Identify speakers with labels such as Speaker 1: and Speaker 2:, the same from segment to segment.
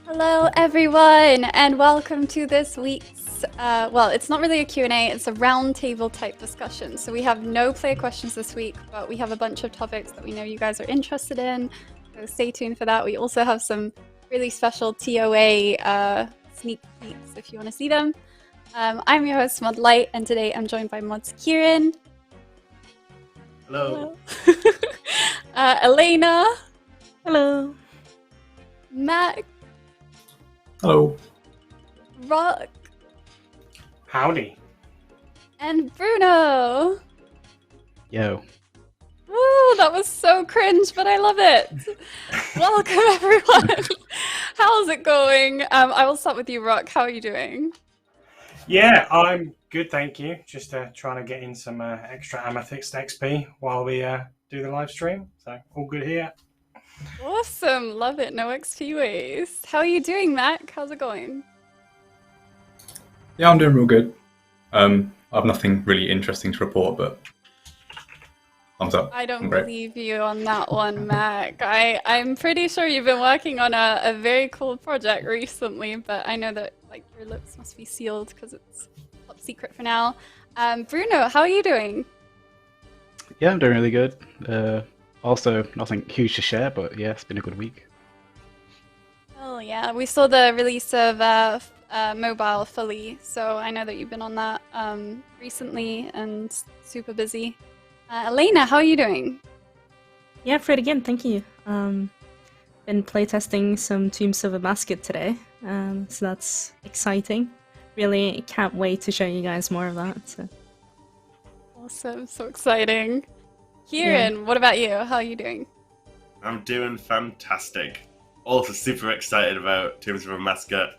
Speaker 1: Hello everyone and welcome to this week's, well, it's not really a Q&A, it's a roundtable type discussion. So we have no player questions this week, but we have a bunch of topics that we know you guys are interested in. So stay tuned for that. We also have some really special TOA sneak peeks if you want to see them. I'm your host, Mod Light, and today I'm joined by mods Kieren.
Speaker 2: Hello.
Speaker 1: Elena.
Speaker 3: Hello.
Speaker 1: Mack.
Speaker 4: Hello.
Speaker 1: Rock.
Speaker 2: Howdy.
Speaker 1: And Bruno.
Speaker 3: Yo.
Speaker 1: Woo, that was so cringe, but I love it. Welcome everyone. How's it going? I will start with you, Rock. How are you doing?
Speaker 2: Yeah, I'm good, thank you. Just trying to get in some extra Amethyst XP while we do the live stream. So all good here.
Speaker 1: Awesome, love it. No XP waste. How are you doing, Mac? How's it going?
Speaker 4: Yeah, I'm doing real good. I have nothing really interesting to report, but thumbs up.
Speaker 1: I don't
Speaker 4: I'm great.
Speaker 1: believe you on that one, Mac. I'm pretty sure you've been working on a very cool project recently, but I know that like your lips must be sealed because it's top secret for now. Bruno, how are you doing?
Speaker 3: Yeah, I'm doing really good. Also, nothing huge to share, but yeah, it's been a good week.
Speaker 1: Oh yeah, we saw the release of mobile fully, so I know that you've been on that recently and super busy. Elena, how are you doing?
Speaker 5: Yeah, pretty good, thank you. Been playtesting some Tombs of a Basket today, so that's exciting. Really can't wait to show you guys more of that. So.
Speaker 1: Awesome, so exciting. Kieren, what about you? How are you doing?
Speaker 6: I'm doing fantastic. Also super excited about Tombs of a Mascot.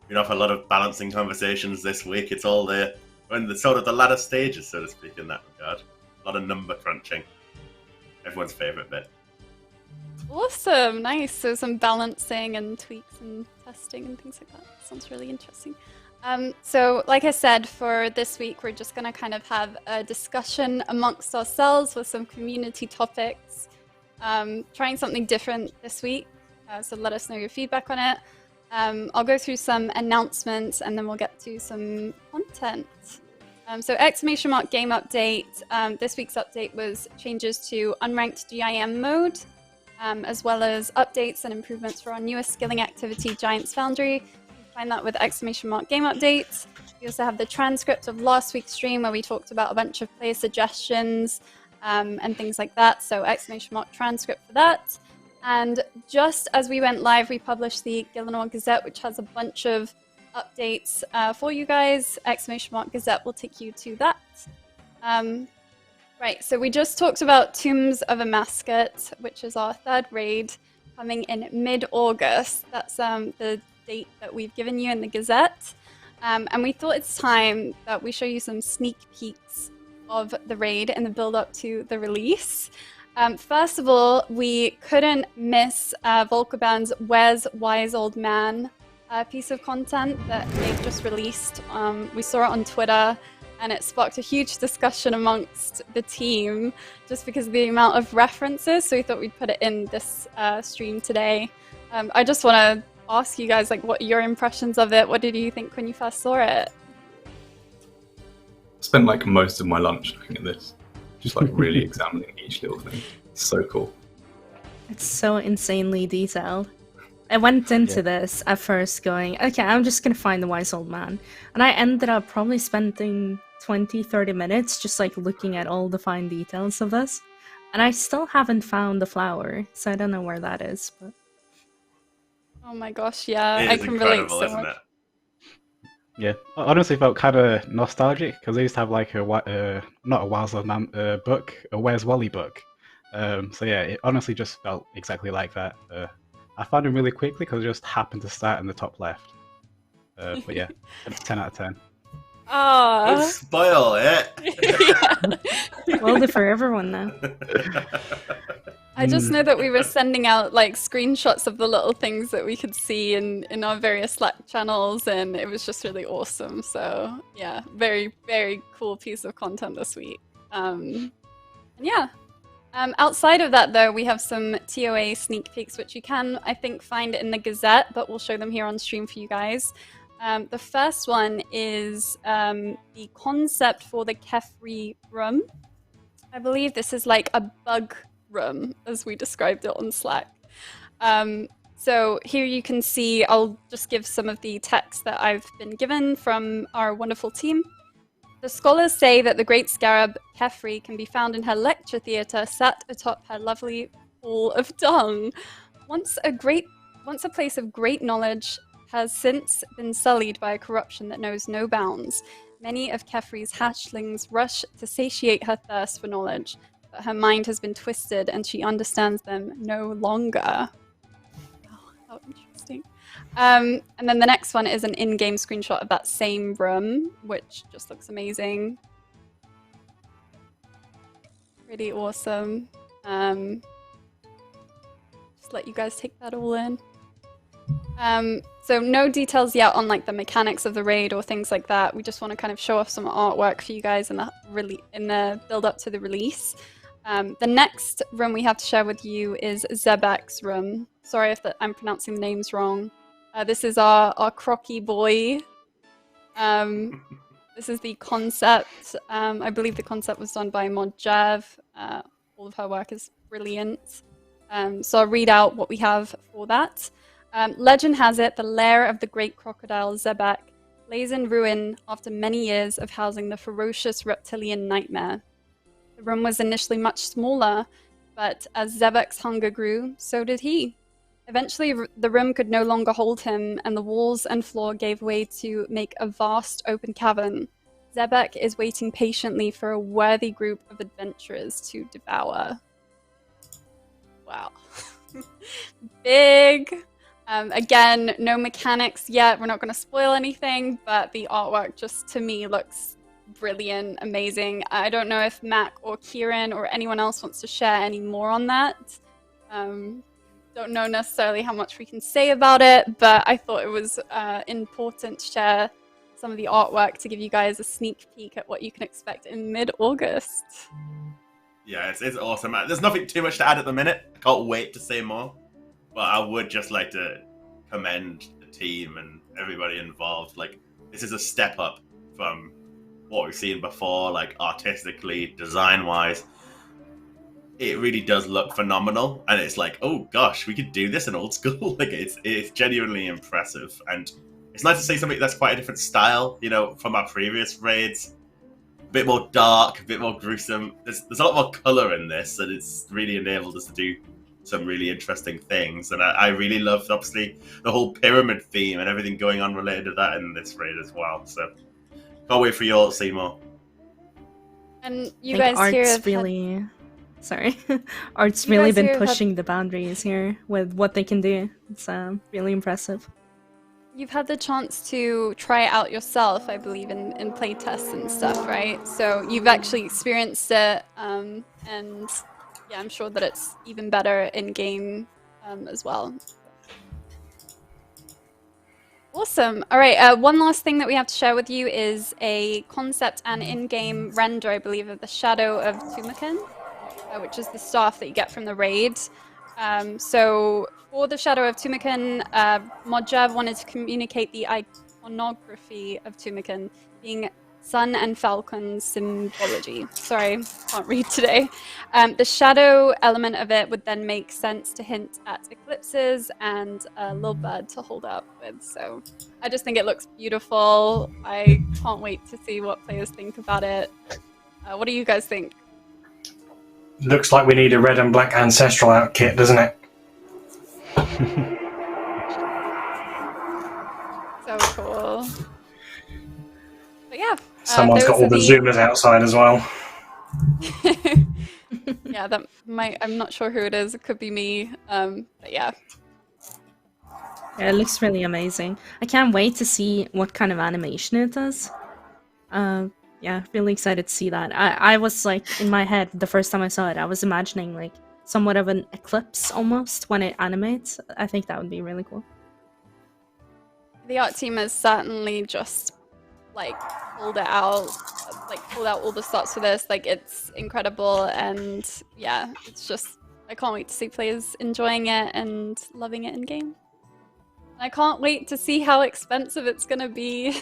Speaker 6: Been off a lot of balancing conversations this week. It's all we're in the sort of the latter stages, so to speak, in that regard. A lot of number crunching. Everyone's favourite bit.
Speaker 1: Awesome, nice. So some balancing and tweaks and testing and things like that. Sounds really interesting. So like I said, for this week, we're just going to kind of have a discussion amongst ourselves with some community topics. Trying something different this week, so let us know your feedback on it. I'll go through some announcements and then we'll get to some content. So exclamation mark game update. This week's update was changes to unranked GIM mode, as well as updates and improvements for our newest skilling activity, Giants Foundry. Find that with exclamation mark game updates. We also have the transcript of last week's stream where we talked about a bunch of player suggestions and things like that. So exclamation mark transcript for that. And just as we went live, we published the Gillinor Gazette, which has a bunch of updates for you guys. Exclamation mark Gazette will take you to that. Right, so we just talked about Tombs of a Mascot, which is our third raid coming in mid-August. That's the date that we've given you in the Gazette. And we thought it's time that we show you some sneak peeks of the raid and the build-up to the release. First of all, we couldn't miss Volkerband's Where's Wise Old Man piece of content that they've just released. We saw it on Twitter, and it sparked a huge discussion amongst the team just because of the amount of references, so we thought we'd put it in this stream today. I just want to ask you guys, like, what your impressions of it? What did you think when you first saw it?
Speaker 4: I spent like most of my lunch looking at this, just like really examining each little thing. It's so cool.
Speaker 5: It's so insanely detailed. I went into this at first going, okay, I'm just gonna find the wise old man. And I ended up probably spending 20-30 minutes just like looking at all the fine details of this. And I still haven't found the flower, so I don't know where that is, but...
Speaker 1: Oh my gosh, yeah,
Speaker 6: It
Speaker 1: I
Speaker 6: is
Speaker 1: can relate so
Speaker 6: isn't
Speaker 1: much.
Speaker 6: it?
Speaker 3: Yeah, I honestly felt kind of nostalgic because I used to have like not a Wowzer Man book, a Where's Wally book. So yeah, it honestly just felt exactly like that. I found him really quickly because it just happened to start in the top left. But yeah, it's 10 out of 10.
Speaker 1: Ah,
Speaker 6: Don't spoil it.
Speaker 1: yeah.
Speaker 5: Well, for everyone now.
Speaker 1: I just know that we were sending out like screenshots of the little things that we could see in our various Slack channels, and it was just really awesome. So yeah, very, very cool piece of content this week. And yeah, Outside of that, though, we have some TOA sneak peeks, which you can, I think, find in the Gazette, but we'll show them here on stream for you guys. The first one is the concept for the Kefri room. I believe this is like a bug room, as we described it on Slack. So here you can see, I'll just give some of the text that I've been given from our wonderful team. The scholars say that the great scarab Kefri can be found in her lecture theatre, sat atop her lovely pool of dung. Once a place of great knowledge, has since been sullied by a corruption that knows no bounds. Many of Kefri's hatchlings rush to satiate her thirst for knowledge, but her mind has been twisted and she understands them no longer. Oh, how interesting. And then the next one is an in-game screenshot of that same room, which just looks amazing. Pretty awesome. Just let you guys take that all in. So no details yet on like the mechanics of the raid or things like that. We just want to kind of show off some artwork for you guys in the build up to the release. The next room we have to share with you is Zebek's room. Sorry if I'm pronouncing the names wrong. This is our crocky boy. This is the concept. I believe the concept was done by Modjav. All of her work is brilliant. So I'll read out what we have for that. Legend has it the lair of the great crocodile Zebek lays in ruin after many years of housing the ferocious reptilian nightmare. The room was initially much smaller, but as Zebek's hunger grew, so did he. Eventually, the room could no longer hold him, and the walls and floor gave way to make a vast open cavern. Zebek is waiting patiently for a worthy group of adventurers to devour. Wow. Big. Again, no mechanics yet. We're not going to spoil anything, but the artwork just, to me, looks brilliant, amazing. I don't know if Mack or Kieren or anyone else wants to share any more on that. Don't know necessarily how much we can say about it, but I thought it was important to share some of the artwork to give you guys a sneak peek at what you can expect in mid-August.
Speaker 6: Yeah, it's awesome. There's nothing too much to add at the minute. I can't wait to say more. But I would just like to commend the team and everybody involved. Like, this is a step up from what we've seen before, like artistically, design-wise. It really does look phenomenal, and it's like, oh gosh, we could do this in old school. Like, it's genuinely impressive, and it's nice to see something that's quite a different style, you know, from our previous raids. A bit more dark, a bit more gruesome. There's a lot more color in this, and it's really enabled us to do some really interesting things. And I really love, obviously, the whole pyramid theme and everything going on related to that in this raid as well. So can't wait for you all to see more.
Speaker 1: And you guys here have
Speaker 5: really Art's really been pushing the boundaries here with what they can do. It's really impressive.
Speaker 1: You've had the chance to try it out yourself, I believe, in playtests and stuff, right? So you've actually experienced it, and yeah, I'm sure that it's even better in-game as well. Awesome. All right, one last thing that we have to share with you is a concept and in-game render, I believe, of the Shadow of Tumakin, which is the staff that you get from the raid. So for the Shadow of Tumakin, Modjav wanted to communicate the iconography of Tumakin being sun and falcon symbology. Sorry, can't read today. The shadow element of it would then make sense to hint at eclipses and a little bird to hold up with. So I just think it looks beautiful. I can't wait to see what players think about it. What do you guys think?
Speaker 2: Looks like we need a red and black ancestral out kit, doesn't it?
Speaker 1: So cool. But yeah.
Speaker 2: Someone's got all the zoomers outside as well.
Speaker 1: Yeah, that might. I'm not sure who it is. It could be me. But yeah.
Speaker 5: Yeah, it looks really amazing. I can't wait to see what kind of animation it does. Yeah, really excited to see that. I was like, in my head, the first time I saw it, I was imagining like somewhat of an eclipse almost when it animates. I think that would be really cool.
Speaker 1: The art team is certainly just like pulled it out, like pulled out all the stops for this. Like it's incredible, and yeah, it's just I can't wait to see players enjoying it and loving it in game. I can't wait to see how expensive it's gonna be,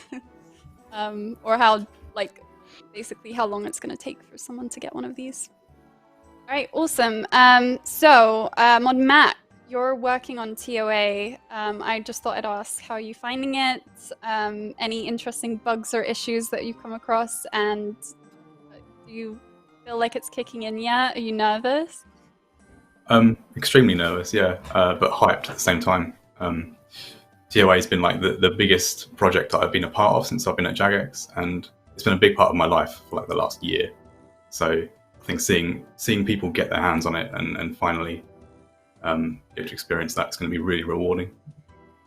Speaker 1: or how like basically how long it's gonna take for someone to get one of these. All right, awesome. On Mack, you're working on TOA. I just thought I'd ask, how are you finding it? Any interesting bugs or issues that you've come across? And do you feel like it's kicking in yet? Are you nervous?
Speaker 4: Extremely nervous, yeah, but hyped at the same time. TOA has been like the biggest project that I've been a part of since I've been at Jagex, and it's been a big part of my life for like the last year. So I think seeing people get their hands on it and finally get to experience that is going to be really rewarding.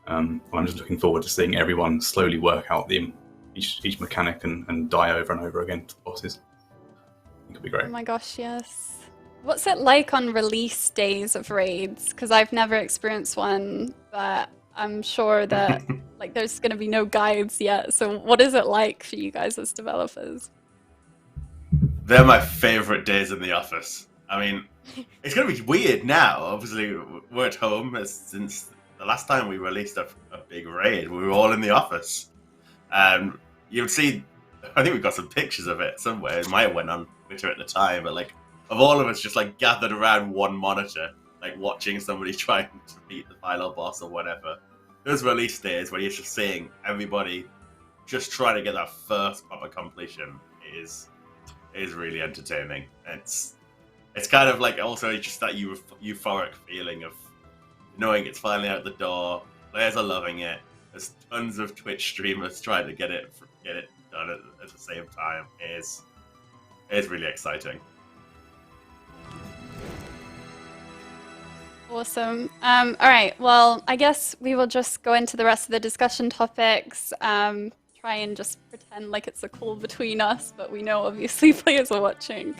Speaker 4: I'm just looking forward to seeing everyone slowly work out each mechanic and die over and over again to the bosses. I think it'll be great.
Speaker 1: Oh my gosh, yes. What's it like on release days of raids? Because I've never experienced one, but I'm sure that like there's going to be no guides yet. So what is it like for you guys as developers?
Speaker 6: They're my favorite days in the office. I mean, it's going to be weird now. Obviously, we're at home since the last time we released a big raid. We were all in the office. And you'll see, I think we've got some pictures of it somewhere. It might have went on Twitter at the time, but like, of all of us just like gathered around one monitor, like watching somebody trying to beat the final boss or whatever. Those release days where you're just seeing everybody just trying to get that first proper completion is really entertaining. It's kind of like also just that euphoric feeling of knowing it's finally out the door. Players are loving it. There's tons of Twitch streamers trying to get it done at the same time. It's really exciting.
Speaker 1: Awesome. All right. Well, I guess we will just go into the rest of the discussion topics. Try and just pretend like it's a call between us, but we know obviously players are watching.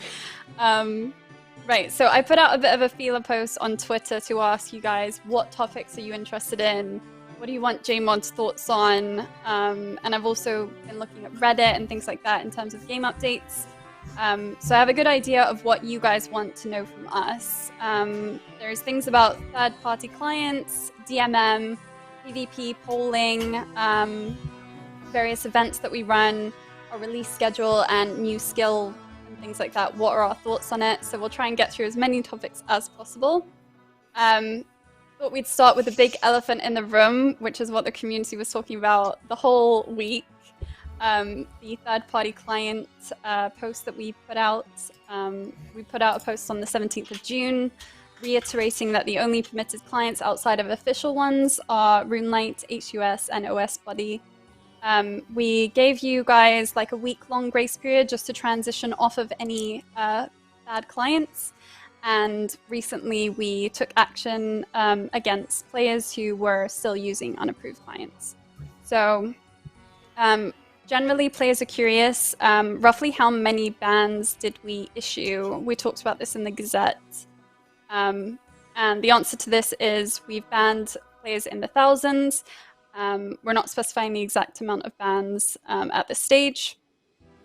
Speaker 1: Right. So I put out a bit of a feeler post on Twitter to ask you guys, what topics are you interested in? What do you want JMod's thoughts on? And I've also been looking at Reddit and things like that in terms of game updates. So I have a good idea of what you guys want to know from us. There's things about third-party clients, DMM, PvP polling, various events that we run, our release schedule, and new skill and things like that. What are our thoughts on it? So we'll try and get through as many topics as possible. Thought we'd start with the big elephant in the room, which is what the community was talking about the whole week. The third-party client post that we put out. We put out a post on the 17th of June, reiterating that the only permitted clients outside of official ones are RuneLite, HUS, and OS Buddy. We gave you guys like a week-long grace period just to transition off of any bad clients. And recently we took action against players who were still using unapproved clients. So generally, players are curious, roughly how many bans did we issue? We talked about this in the Gazette. And the answer to this is we've banned players in the thousands. We're not specifying the exact amount of bans at this stage.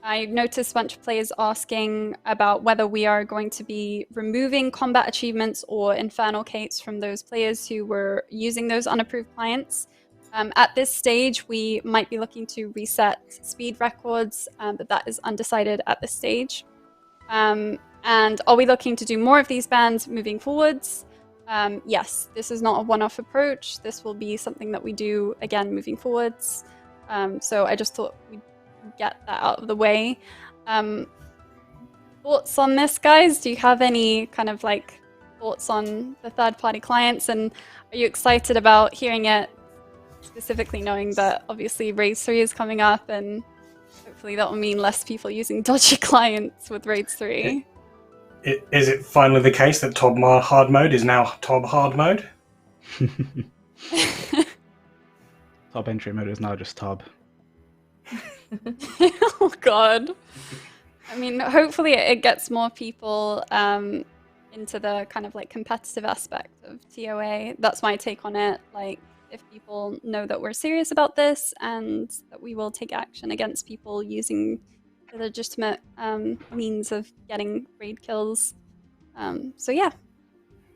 Speaker 1: I noticed a bunch of players asking about whether we are going to be removing combat achievements or infernal capes from those players who were using those unapproved clients. At this stage, we might be looking to reset speed records, but that is undecided at this stage. And are we looking to do more of these bans moving forwards? Yes, this is not a one-off approach. This will be something that we do again moving forwards. So I just thought we'd get that out of the way. Thoughts on this, guys? Do you have any kind of like thoughts on the third-party clients? And are you excited about hearing it? Specifically knowing that obviously Raids 3 is coming up, and hopefully that will mean less people using dodgy clients with Raids 3.
Speaker 2: Is it finally the case that TOB hard mode is now TOB hard mode?
Speaker 3: TOB entry mode is now just TOB.
Speaker 1: Oh god. I mean, hopefully it gets more people into the kind of like competitive aspect of TOA. That's my take on it. Like, if people know that we're serious about this and that we will take action against people using the legitimate means of getting raid kills. So yeah.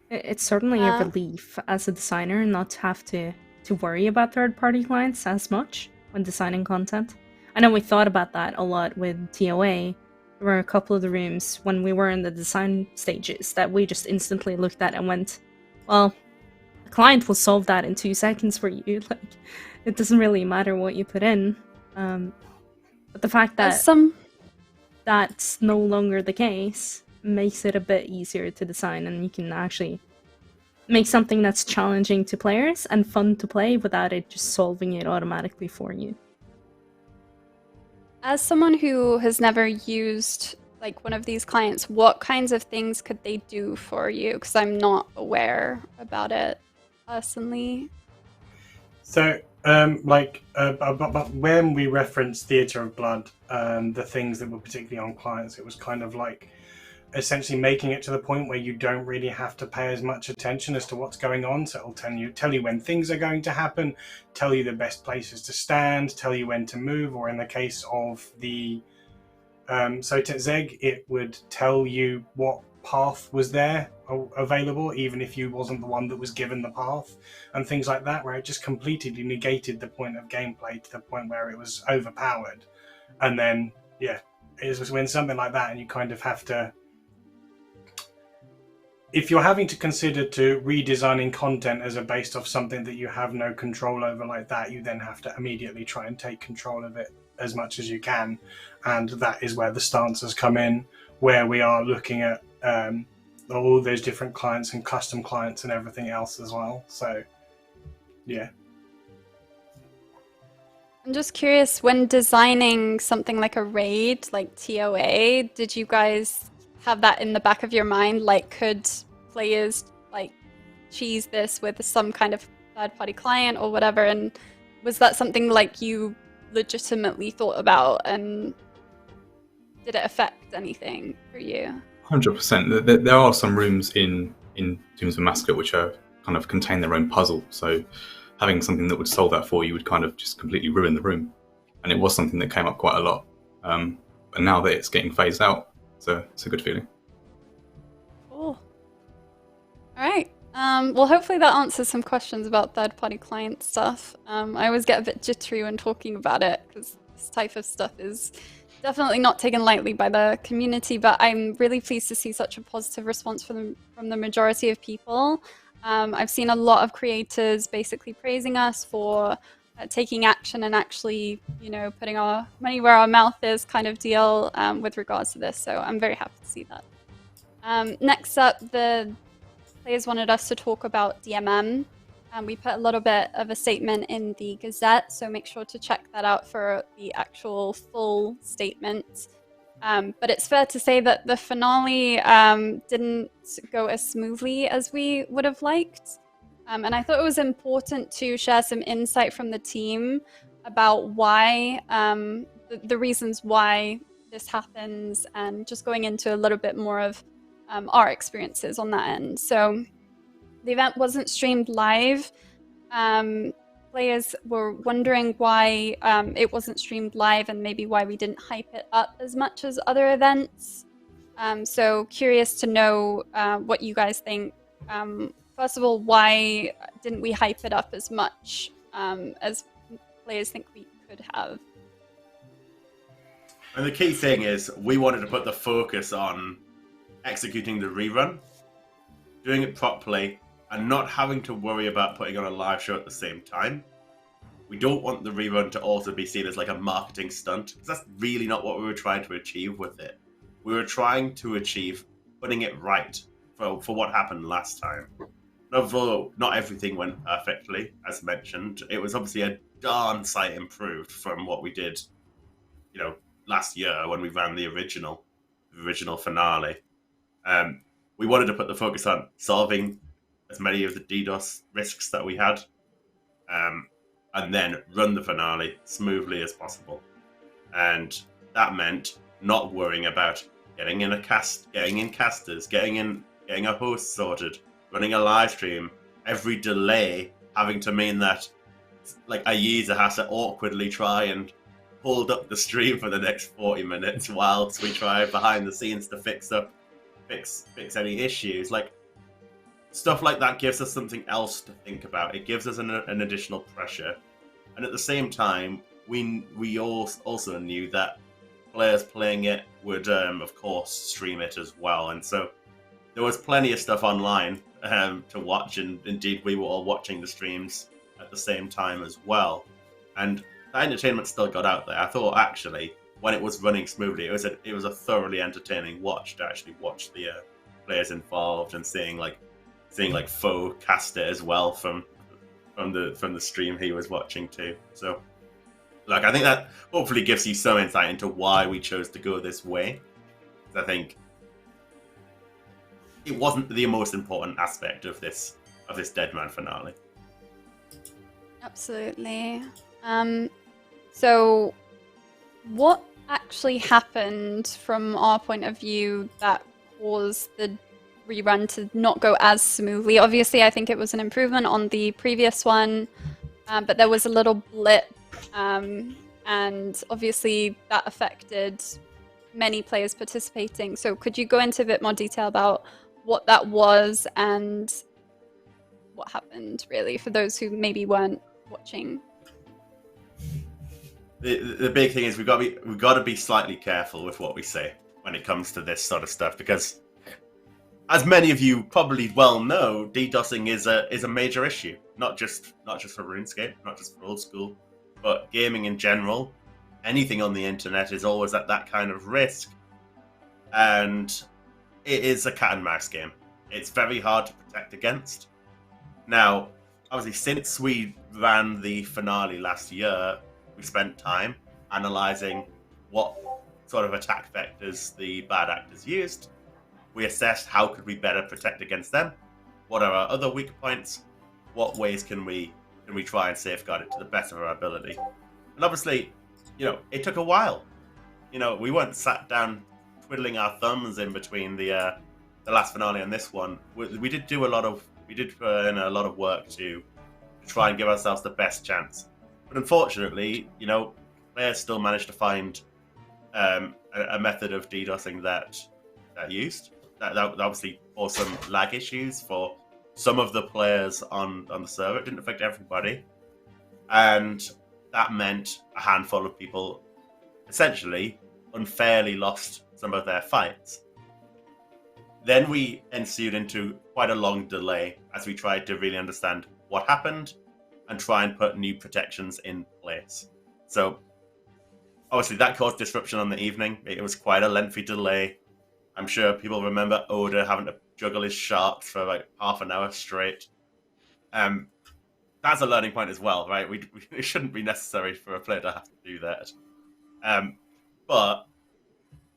Speaker 5: It's certainly a relief as a designer not to have to worry about third-party clients as much when designing content. I know we thought about that a lot with TOA. There were a couple of the rooms when we were in the design stages that we just instantly looked at and went, well, the client will solve that in 2 seconds for you. Like, it doesn't really matter what you put in. But the fact that that's no longer the case makes it a bit easier to design, and you can actually make something that's challenging to players and fun to play without it just solving it automatically for you.
Speaker 1: As someone who has never used like one of these clients, what kinds of things could they do for you? Because I'm not aware about it personally.
Speaker 2: So, but when we referenced Theatre of Blood, the things that were particularly on clients, it was kind of like essentially making it to the point where you don't really have to pay as much attention as to what's going on. So it'll tell you when things are going to happen, tell you the best places to stand, tell you when to move, or in the case of the Zeg, it would tell you what path was there available, even if you wasn't the one that was given the path, and things like that, where it just completely negated the point of gameplay to the point where it was overpowered. And then, yeah, it was when something like that, and you kind of have to, if you're having to consider to redesigning content as a based off something that you have no control over like that, you then have to immediately try and take control of it as much as you can. And that is where the stances come in, where we are looking at all those different clients and custom clients and everything else as well. So, yeah.
Speaker 1: I'm just curious, when designing something like a raid, like TOA, did you guys have that in the back of your mind? Like, could players like cheese this with some kind of third-party client or whatever? And was that something like you legitimately thought about, and did it affect anything for you?
Speaker 4: 100%. There are some rooms in Tombs of Massacre which are kind of contain their own puzzle. So having something that would solve that for you would kind of just completely ruin the room. And it was something that came up quite a lot. But now that it's getting phased out, so it's a good feeling.
Speaker 1: Cool. All right. Well, hopefully that answers some questions about third-party client stuff. I always get a bit jittery when talking about it because this type of stuff is definitely not taken lightly by the community, but I'm really pleased to see such a positive response from the majority of people. I've seen a lot of creators basically praising us for taking action and actually, you know, putting our money where our mouth is kind of deal with regards to this. So I'm very happy to see that. Next up, the players wanted us to talk about DMM. We put a little bit of a statement in the Gazette, so make sure to check that out for the actual full statement. But it's fair to say that the finale didn't go as smoothly as we would have liked. And I thought it was important to share some insight from the team about why, the reasons why this happens, and just going into a little bit more of our experiences on that end. So the event wasn't streamed live. Players were wondering why it wasn't streamed live and maybe why we didn't hype it up as much as other events. So curious to know what you guys think. First of all, why didn't we hype it up as much as players think we could have?
Speaker 6: And the key thing is we wanted to put the focus on executing the rerun, doing it properly, and not having to worry about putting on a live show at the same time. We don't want the rerun to also be seen as like a marketing stunt, because that's really not what we were trying to achieve with it. We were trying to achieve putting it right for what happened last time. Although not everything went perfectly, as mentioned, it was obviously a darn sight improved from what we did, you know, last year when we ran the original finale. We wanted to put the focus on solving as many of the DDoS risks that we had, and then run the finale smoothly as possible. And that meant not worrying about getting in casters, getting a host sorted, running a live stream. Every delay having to mean that like a user has to awkwardly try and hold up the stream for the next 40 minutes whilst we try behind the scenes to fix any issues. Like, stuff like that gives us something else to think about. It gives us an additional pressure, and at the same time, we also knew that players playing it would, of course, stream it as well, and so there was plenty of stuff online to watch, and indeed we were all watching the streams at the same time as well, and the entertainment still got out there. I thought actually when it was running smoothly, it was a thoroughly entertaining watch to actually watch the players involved and seeing Foe cast it as well from the stream he was watching too. So, like, I think that hopefully gives you some insight into why we chose to go this way. I think it wasn't the most important aspect of this Deadman finale.
Speaker 1: Absolutely. So, what actually happened from our point of view that caused the rerun to not go as smoothly? Obviously, I think it was an improvement on the previous one, but there was a little blip, and obviously that affected many players participating. So could you go into a bit more detail about what that was and what happened, really, for those who maybe weren't watching?
Speaker 6: The big thing is we've got to be slightly careful with what we say when it comes to this sort of stuff, because as many of you probably well know, DDoSing is a major issue, not just for RuneScape, not just for Old School, but gaming in general. Anything on the internet is always at that kind of risk, and it is a cat and mouse game. It's very hard to protect against. Now, obviously, since we ran the finale last year, we spent time analysing what sort of attack vectors the bad actors used. We assessed how could we better protect against them, what are our other weak points, what ways can we try and safeguard it to the best of our ability. And obviously, it took a while. We weren't sat down twiddling our thumbs in between the last finale and this one. We did put in a lot of work to try and give ourselves the best chance. But unfortunately, players still managed to find a method of DDoSing that used. That obviously caused some lag issues for some of the players on the server. It didn't affect everybody. And that meant a handful of people essentially unfairly lost some of their fights. Then we ensued into quite a long delay as we tried to really understand what happened and try and put new protections in place. So obviously that caused disruption on the evening. It was quite a lengthy delay. I'm sure people remember Oda having to juggle his sharks for like half an hour straight. That's a learning point as well, right? It shouldn't be necessary for a player to have to do that. But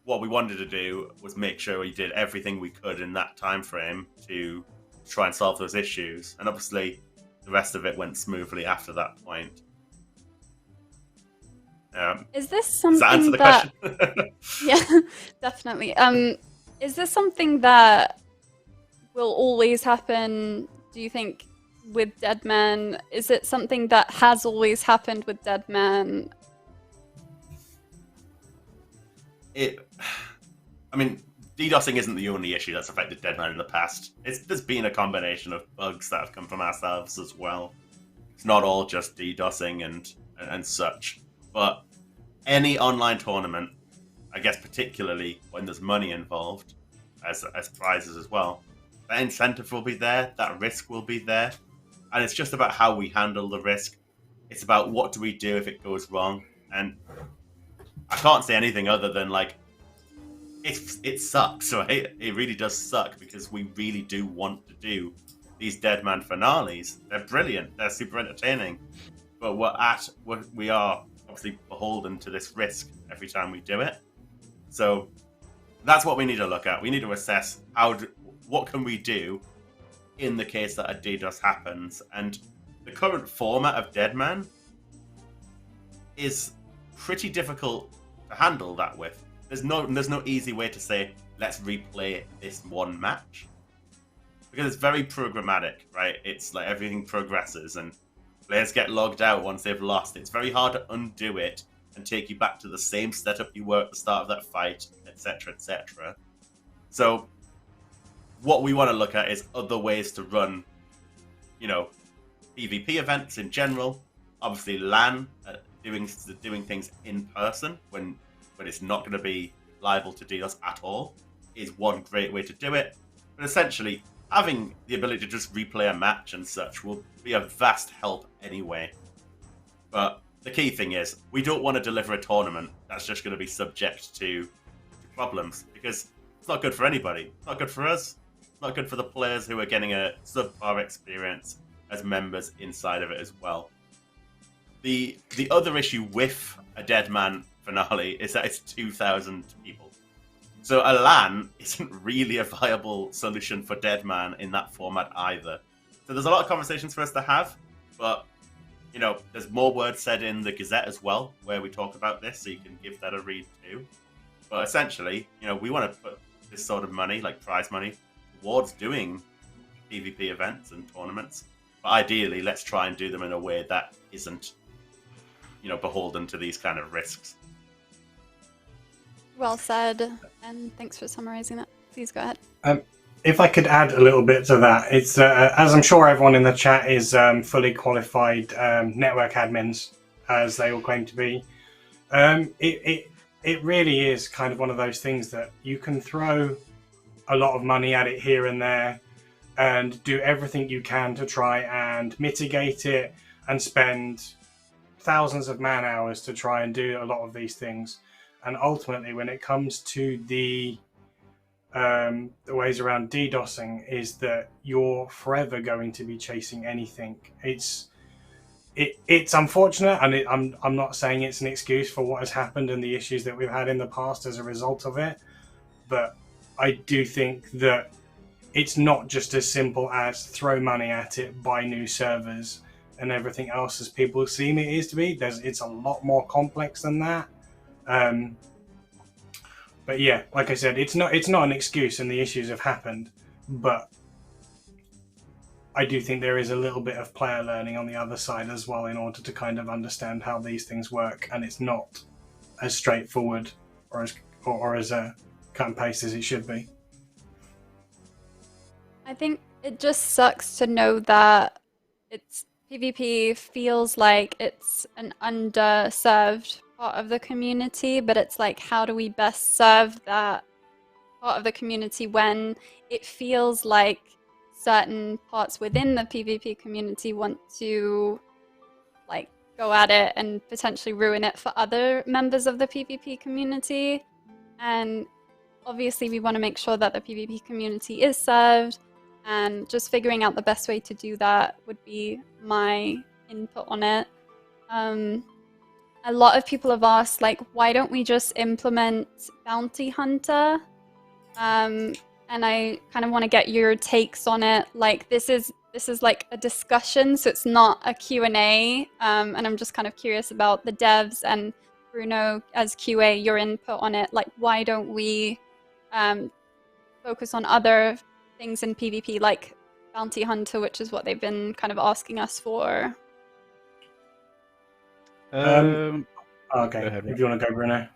Speaker 6: what we wanted to do was make sure we did everything we could in that time frame to try and solve those issues. And obviously, the rest of it went smoothly after that point.
Speaker 1: Is this something
Speaker 6: does that answer the question?
Speaker 1: Yeah, definitely. Is this something that will always happen, do you think, with Deadman? Is it something that has always happened with Deadman?
Speaker 6: DDoSing isn't the only issue that's affected Deadman in the past. There's been a combination of bugs that have come from ourselves as well. It's not all just DDoSing and such. But any online tournament, I guess particularly when there's money involved, as prizes as well, that incentive will be there, that risk will be there. And it's just about how we handle the risk. It's about what do we do if it goes wrong. And I can't say anything other than, like, it sucks, right? It really does suck because we really do want to do these Deadman finales. They're brilliant. They're super entertaining. But we are obviously beholden to this risk every time we do it. So that's what we need to look at. We need to assess what can we do in the case that a DDoS happens. And the current format of Deadman is pretty difficult to handle that with. There's no easy way to say, let's replay this one match. because it's very programmatic, right? It's like everything progresses and players get logged out once they've lost. It's very hard to undo it and take you back to the same setup you were at the start of that fight, etc., etc. So what we want to look at is other ways to run, PvP events in general. Obviously, LAN, doing things in person when it's not going to be liable to DDoS at all is one great way to do it. But essentially, having the ability to just replay a match and such will be a vast help anyway. But the key thing is, we don't want to deliver a tournament that's just going to be subject to problems, because it's not good for anybody. It's not good for us. It's not good for the players who are getting a subpar experience as members inside of it as well. The other issue with a Deadman finale is that it's 2,000 people. So a LAN isn't really a viable solution for Deadman in that format either. So there's a lot of conversations for us to have, but there's more words said in the Gazette as well, where we talk about this, so you can give that a read too. But essentially, we want to put this sort of money, like prize money, towards doing PvP events and tournaments. But ideally, let's try and do them in a way that isn't, beholden to these kind of risks.
Speaker 1: Well said, and thanks for summarizing that. Please go ahead.
Speaker 2: If I could add a little bit to that, it's as I'm sure everyone in the chat is fully qualified network admins, as they all claim to be. It really is kind of one of those things that you can throw a lot of money at it here and there and do everything you can to try and mitigate it and spend thousands of man hours to try and do a lot of these things. And ultimately, when it comes to the ways around DDoSing, is that you're forever going to be chasing anything. It's unfortunate, and I'm not saying it's an excuse for what has happened and the issues that we've had in the past as a result of it, but I do think that it's not just as simple as throw money at it, buy new servers, and everything else as people seem it is to be. It's a lot more complex than that. But yeah, like I said, it's not an excuse, and the issues have happened, but I do think there is a little bit of player learning on the other side as well in order to kind of understand how these things work, and it's not as straightforward or as cut and paste as it should be.
Speaker 1: I think it just sucks to know that PvP feels like it's an underserved part of the community, but it's like, how do we best serve that part of the community when it feels like certain parts within the PvP community want to like go at it and potentially ruin it for other members of the PvP community. And obviously we want to make sure that the PvP community is served, and just figuring out the best way to do that would be my input on it. A lot of people have asked, like, why don't we just implement Bounty Hunter? And I kind of want to get your takes on it. Like, this is like a discussion, so it's not a Q&A. And I'm just kind of curious about the devs and Bruno as QA, your input on it. Like, why don't we focus on other things in PvP, like Bounty Hunter, which is what they've been kind of asking us for?
Speaker 2: Okay,
Speaker 3: go ahead,
Speaker 2: if you want to go, Bruno.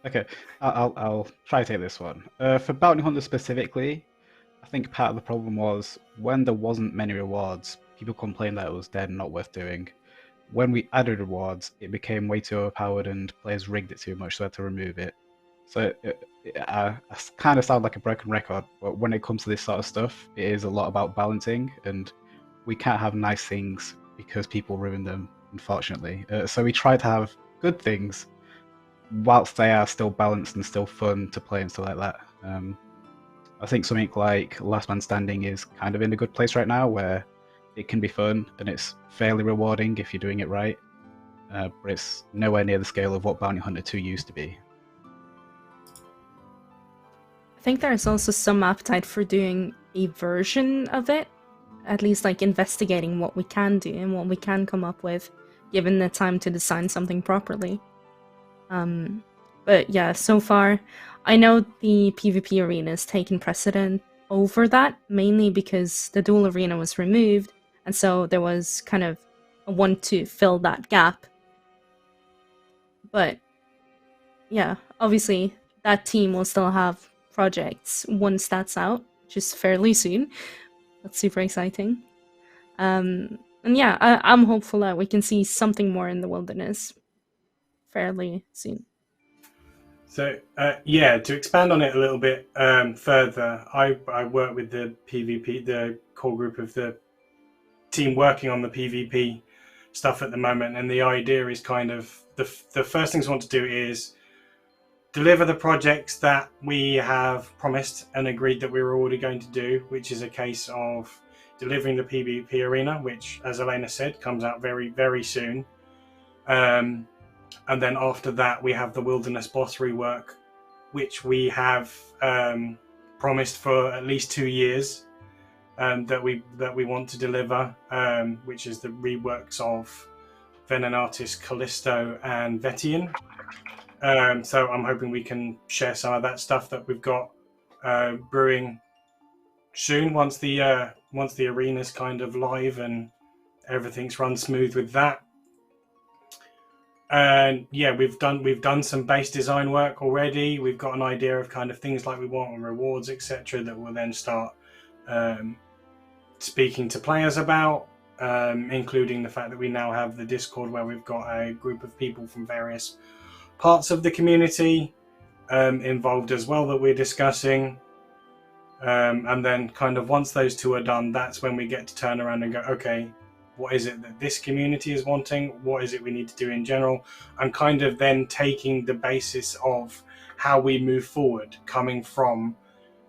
Speaker 3: Okay, I'll try to take this one. For Bounty Hunter specifically, I think part of the problem was when there wasn't many rewards, people complained that it was dead and not worth doing. When we added rewards, it became way too overpowered and players rigged it too much, so I had to remove it. So I kind of sound like a broken record, but when it comes to this sort of stuff, it is a lot about balancing, and we can't have nice things because people ruin them, unfortunately. So we try to have good things whilst they are still balanced and still fun to play and stuff like that. I think something like Last Man Standing is kind of in a good place right now, where it can be fun and it's fairly rewarding if you're doing it right, but it's nowhere near the scale of what Bounty Hunter 2 used to be.
Speaker 5: I think there's also some appetite for doing a version of it, at least like investigating what we can do and what we can come up with, given the time to design something properly. But yeah, so far, I know the PvP arena has taken precedent over that, mainly because the dual arena was removed, and so there was kind of a want to fill that gap. But yeah, obviously that team will still have projects once that's out, which is fairly soon. That's super exciting. And yeah, I'm hopeful that we can see something more in the wilderness fairly soon.
Speaker 2: So yeah, to expand on it a little bit further, I work with the PvP, the core group of the team working on the PvP stuff at the moment, and the idea is kind of the first things I want to do is deliver the projects that we have promised and agreed that we were already going to do, which is a case of delivering the PvP arena, which, as Elena said, comes out very, very soon. And then after that, we have the Wilderness boss rework, which we have promised for at least 2 years that we want to deliver, which is the reworks of Venenatis, Callisto, and Vetian. So I'm hoping we can share some of that stuff that we've got brewing soon once the arena's kind of live and everything's run smooth with that. And yeah, we've done some base design work already. We've got an idea of kind of things like we want and rewards, etc., that we'll then start speaking to players about, including the fact that we now have the Discord where we've got a group of people from various parts of the community involved as well that we're discussing. And then kind of once those two are done, that's when we get to turn around and go, okay, what is it that this community is wanting? What is it we need to do in general? And kind of then taking the basis of how we move forward, coming from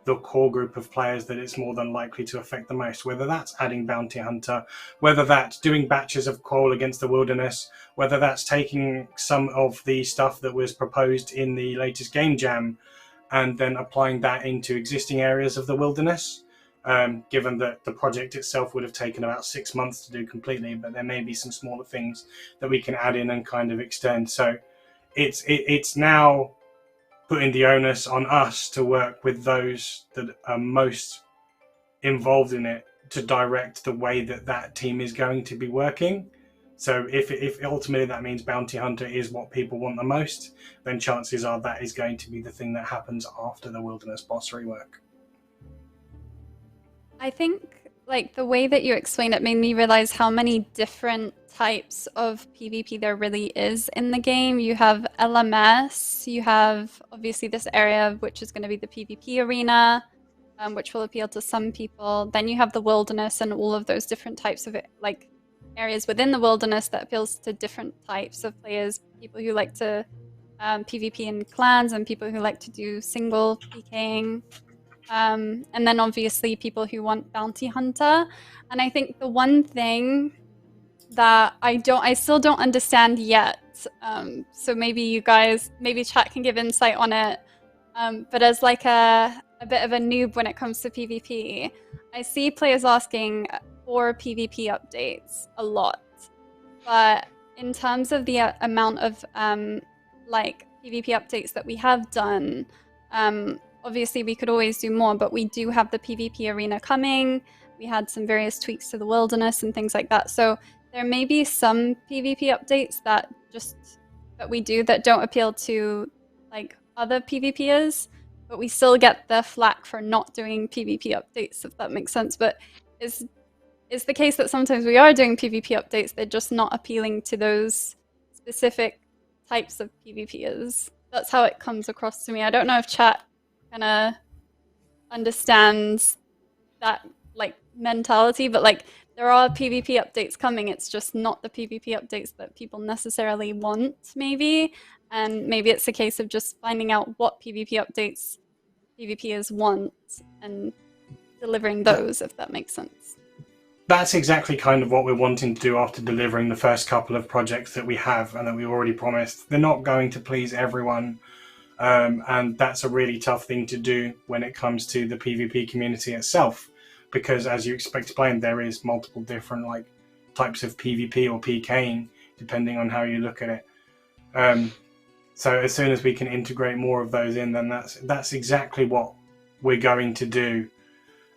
Speaker 2: the core group of players that it's more than likely to affect the most, whether that's adding Bounty Hunter, whether that's doing batches of Quoll against the Wilderness, whether that's taking some of the stuff that was proposed in the latest Game Jam and then applying that into existing areas of the Wilderness. Given that the project itself would have taken about 6 months to do completely, but there may be some smaller things that we can add in and kind of extend. So it's now putting the onus on us to work with those that are most involved in it to direct the way that that team is going to be working. So if ultimately that means Bounty Hunter is what people want the most, then chances are that is going to be the thing that happens after the Wilderness boss rework.
Speaker 1: I think like the way that you explained it made me realize how many different types of PvP there really is in the game. You have LMS, you have obviously this area which is going to be the PvP arena, which will appeal to some people. Then you have the Wilderness and all of those different types of like areas within the Wilderness that appeals to different types of players, people who like to PvP in clans and people who like to do single PKing. And then obviously people who want Bounty Hunter. And I think the one thing that I still don't understand yet, so maybe you guys, maybe chat can give insight on it, but as like a bit of a noob when it comes to PvP, I see players asking for PvP updates a lot. But in terms of the amount of like PvP updates that we have done, obviously we could always do more, but we do have the PvP arena coming. We had some various tweaks to the Wilderness and things like that. So there may be some PvP updates that we do that don't appeal to like other PvPers, but we still get the flack for not doing PvP updates, if that makes sense. But it's the case that sometimes we are doing PvP updates, they're just not appealing to those specific types of PvPers. That's how it comes across to me. I don't know if chat kind of understands that like mentality, but like there are PvP updates coming. It's just not the PvP updates that people necessarily want, maybe. And maybe it's a case of just finding out what PvP updates PvPers want and delivering those, if that makes sense.
Speaker 2: That's exactly kind of what we're wanting to do after delivering the first couple of projects that we have and that we already promised. They're not going to please everyone. And that's a really tough thing to do when it comes to the PvP community itself, because as you explained, there is multiple different like types of PvP or PKing, depending on how you look at it. So as soon as we can integrate more of those in, then that's exactly what we're going to do.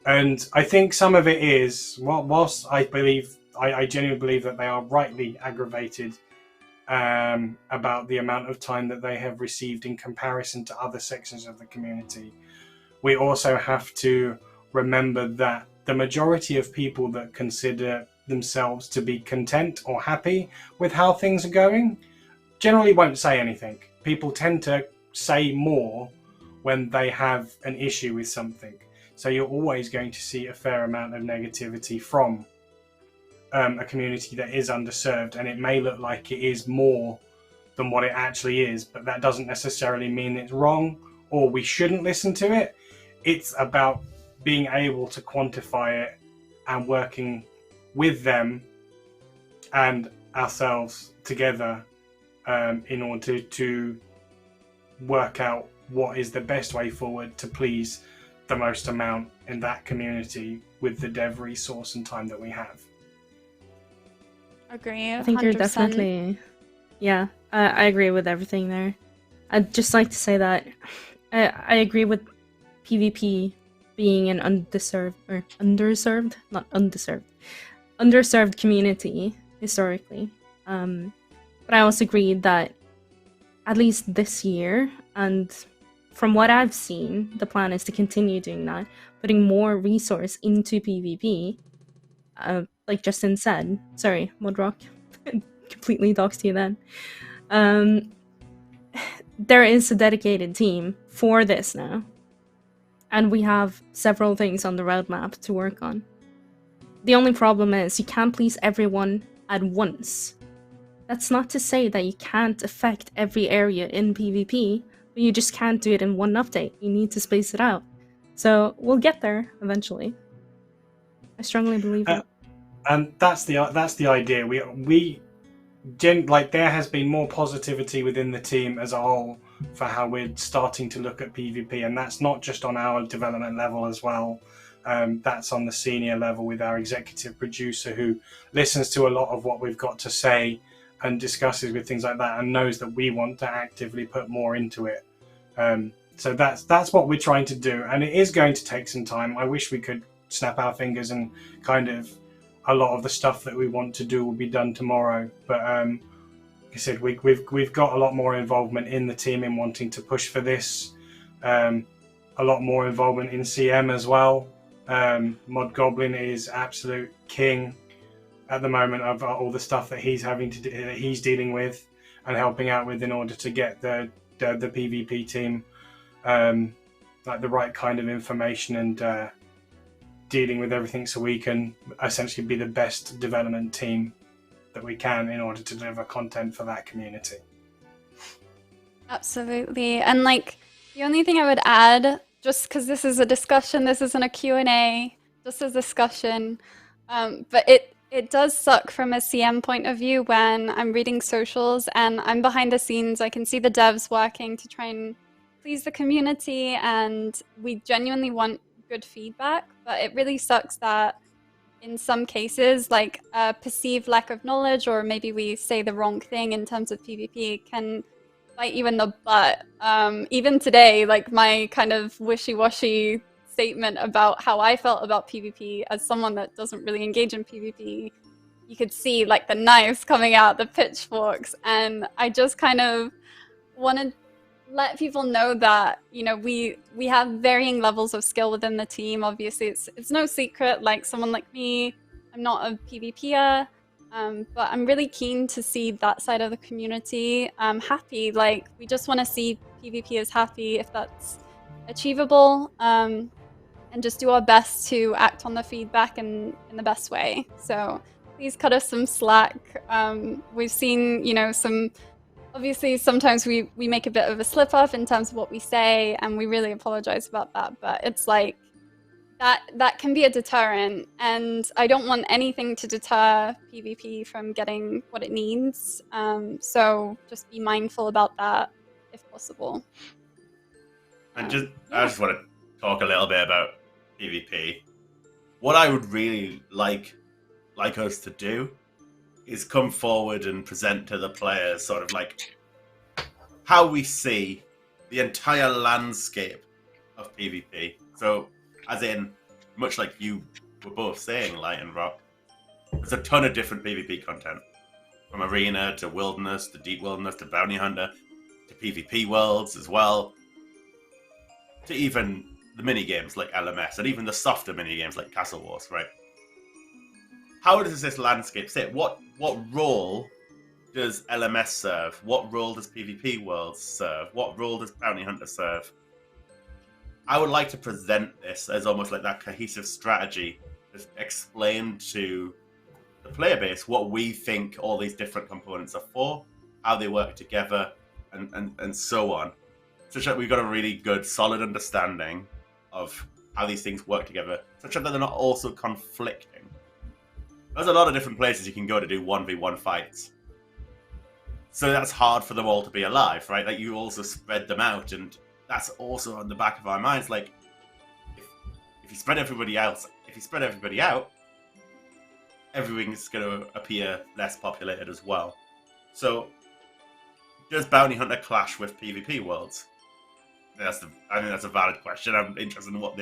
Speaker 2: And I think some of it is, whilst I genuinely believe that they are rightly aggravated about the amount of time that they have received in comparison to other sections of the community, we also have to remember that the majority of people that consider themselves to be content or happy with how things are going generally won't say anything. People tend to say more when they have an issue with something. So you're always going to see a fair amount of negativity from a community that is underserved, and it may look like it is more than what it actually is, but that doesn't necessarily mean it's wrong or we shouldn't listen to it. It's about being able to quantify it and working with them and ourselves together in order to work out what is the best way forward to please the most amount in that community with the dev resource and time that we have.
Speaker 1: Agree.
Speaker 5: I think you're
Speaker 1: 100%.
Speaker 5: definitely, yeah, I agree with everything there. I'd just like to say that I agree with PvP being an underserved community historically. But I also agree that at least this year, and from what I've seen, the plan is to continue doing that, putting more resource into PvP. Like Justin said, sorry, Mudrock, completely doxed you then. There is a dedicated team for this now, and we have several things on the roadmap to work on. The only problem is you can't please everyone at once. That's not to say that you can't affect every area in PvP, but you just can't do it in one update. You need to space it out. So we'll get there eventually. I strongly believe that.
Speaker 2: And that's the idea. There has been more positivity within the team as a whole for how we're starting to look at PvP, and that's not just on our development level as well. That's on the senior level with our executive producer, who listens to a lot of what we've got to say and discusses with things like that, and knows that we want to actively put more into it. So that's what we're trying to do, and it is going to take some time. I wish we could snap our fingers and kind of a lot of the stuff that we want to do will be done tomorrow. But like I said, we've got a lot more involvement in the team in wanting to push for this. A lot more involvement in CM as well. Mod Goblin is absolute king at the moment of all the stuff that he's dealing with and helping out with in order to get the PvP team like the right kind of information and dealing with everything, so we can essentially be the best development team that we can in order to deliver content for that community.
Speaker 1: Absolutely. And like the only thing I would add, just because this is a discussion, this isn't a Q&A, just a discussion, but it does suck from a CM point of view when I'm reading socials and I'm behind the scenes. I can see the devs working to try and please the community, and we genuinely want good feedback, but it really sucks that in some cases, like a perceived lack of knowledge, or maybe we say the wrong thing in terms of PvP, can bite you in the butt. Even today, like my kind of wishy-washy statement about how I felt about PvP as someone that doesn't really engage in PvP, you could see like the knives coming out, the pitchforks, and I just kind of wanted let people know that, you know, we have varying levels of skill within the team. Obviously, it's no secret, like someone like me, I'm not a PvPer, but I'm really keen to see that side of the community happy. Like, we just want to see PvPers happy if that's achievable, and just do our best to act on the feedback in the best way. So please cut us some slack. We've seen, you know, obviously, sometimes we make a bit of a slip up in terms of what we say, and we really apologize about that. But it's like that can be a deterrent, and I don't want anything to deter PvP from getting what it needs. So just be mindful about that if possible.
Speaker 6: And I just want to talk a little bit about PvP. What I would really like us to do is come forward and present to the players sort of like how we see the entire landscape of PvP. So, as in, much like you were both saying, Light and Rock, there's a ton of different PvP content. From Arena to Wilderness to Deep Wilderness to Bounty Hunter to PvP worlds as well. To even the mini-games like LMS and even the softer mini-games like Castle Wars, right? How does this landscape sit? What role does LMS serve? What role does PvP worlds serve? What role does Bounty Hunter serve? I would like to present this as almost like that cohesive strategy, just explain to the player base what we think all these different components are for, how they work together, and so on. Such that we've got a really good, solid understanding of how these things work together, such that they're not also conflicting. There's a lot of different places you can go to do 1v1 fights. So that's hard for them all to be alive, right? Like, you also spread them out, and that's also on the back of our minds. Like, if you spread everybody out, everything's going to appear less populated as well. So, does Bounty Hunter clash with PvP worlds? I think that's a valid question. I'm interested in what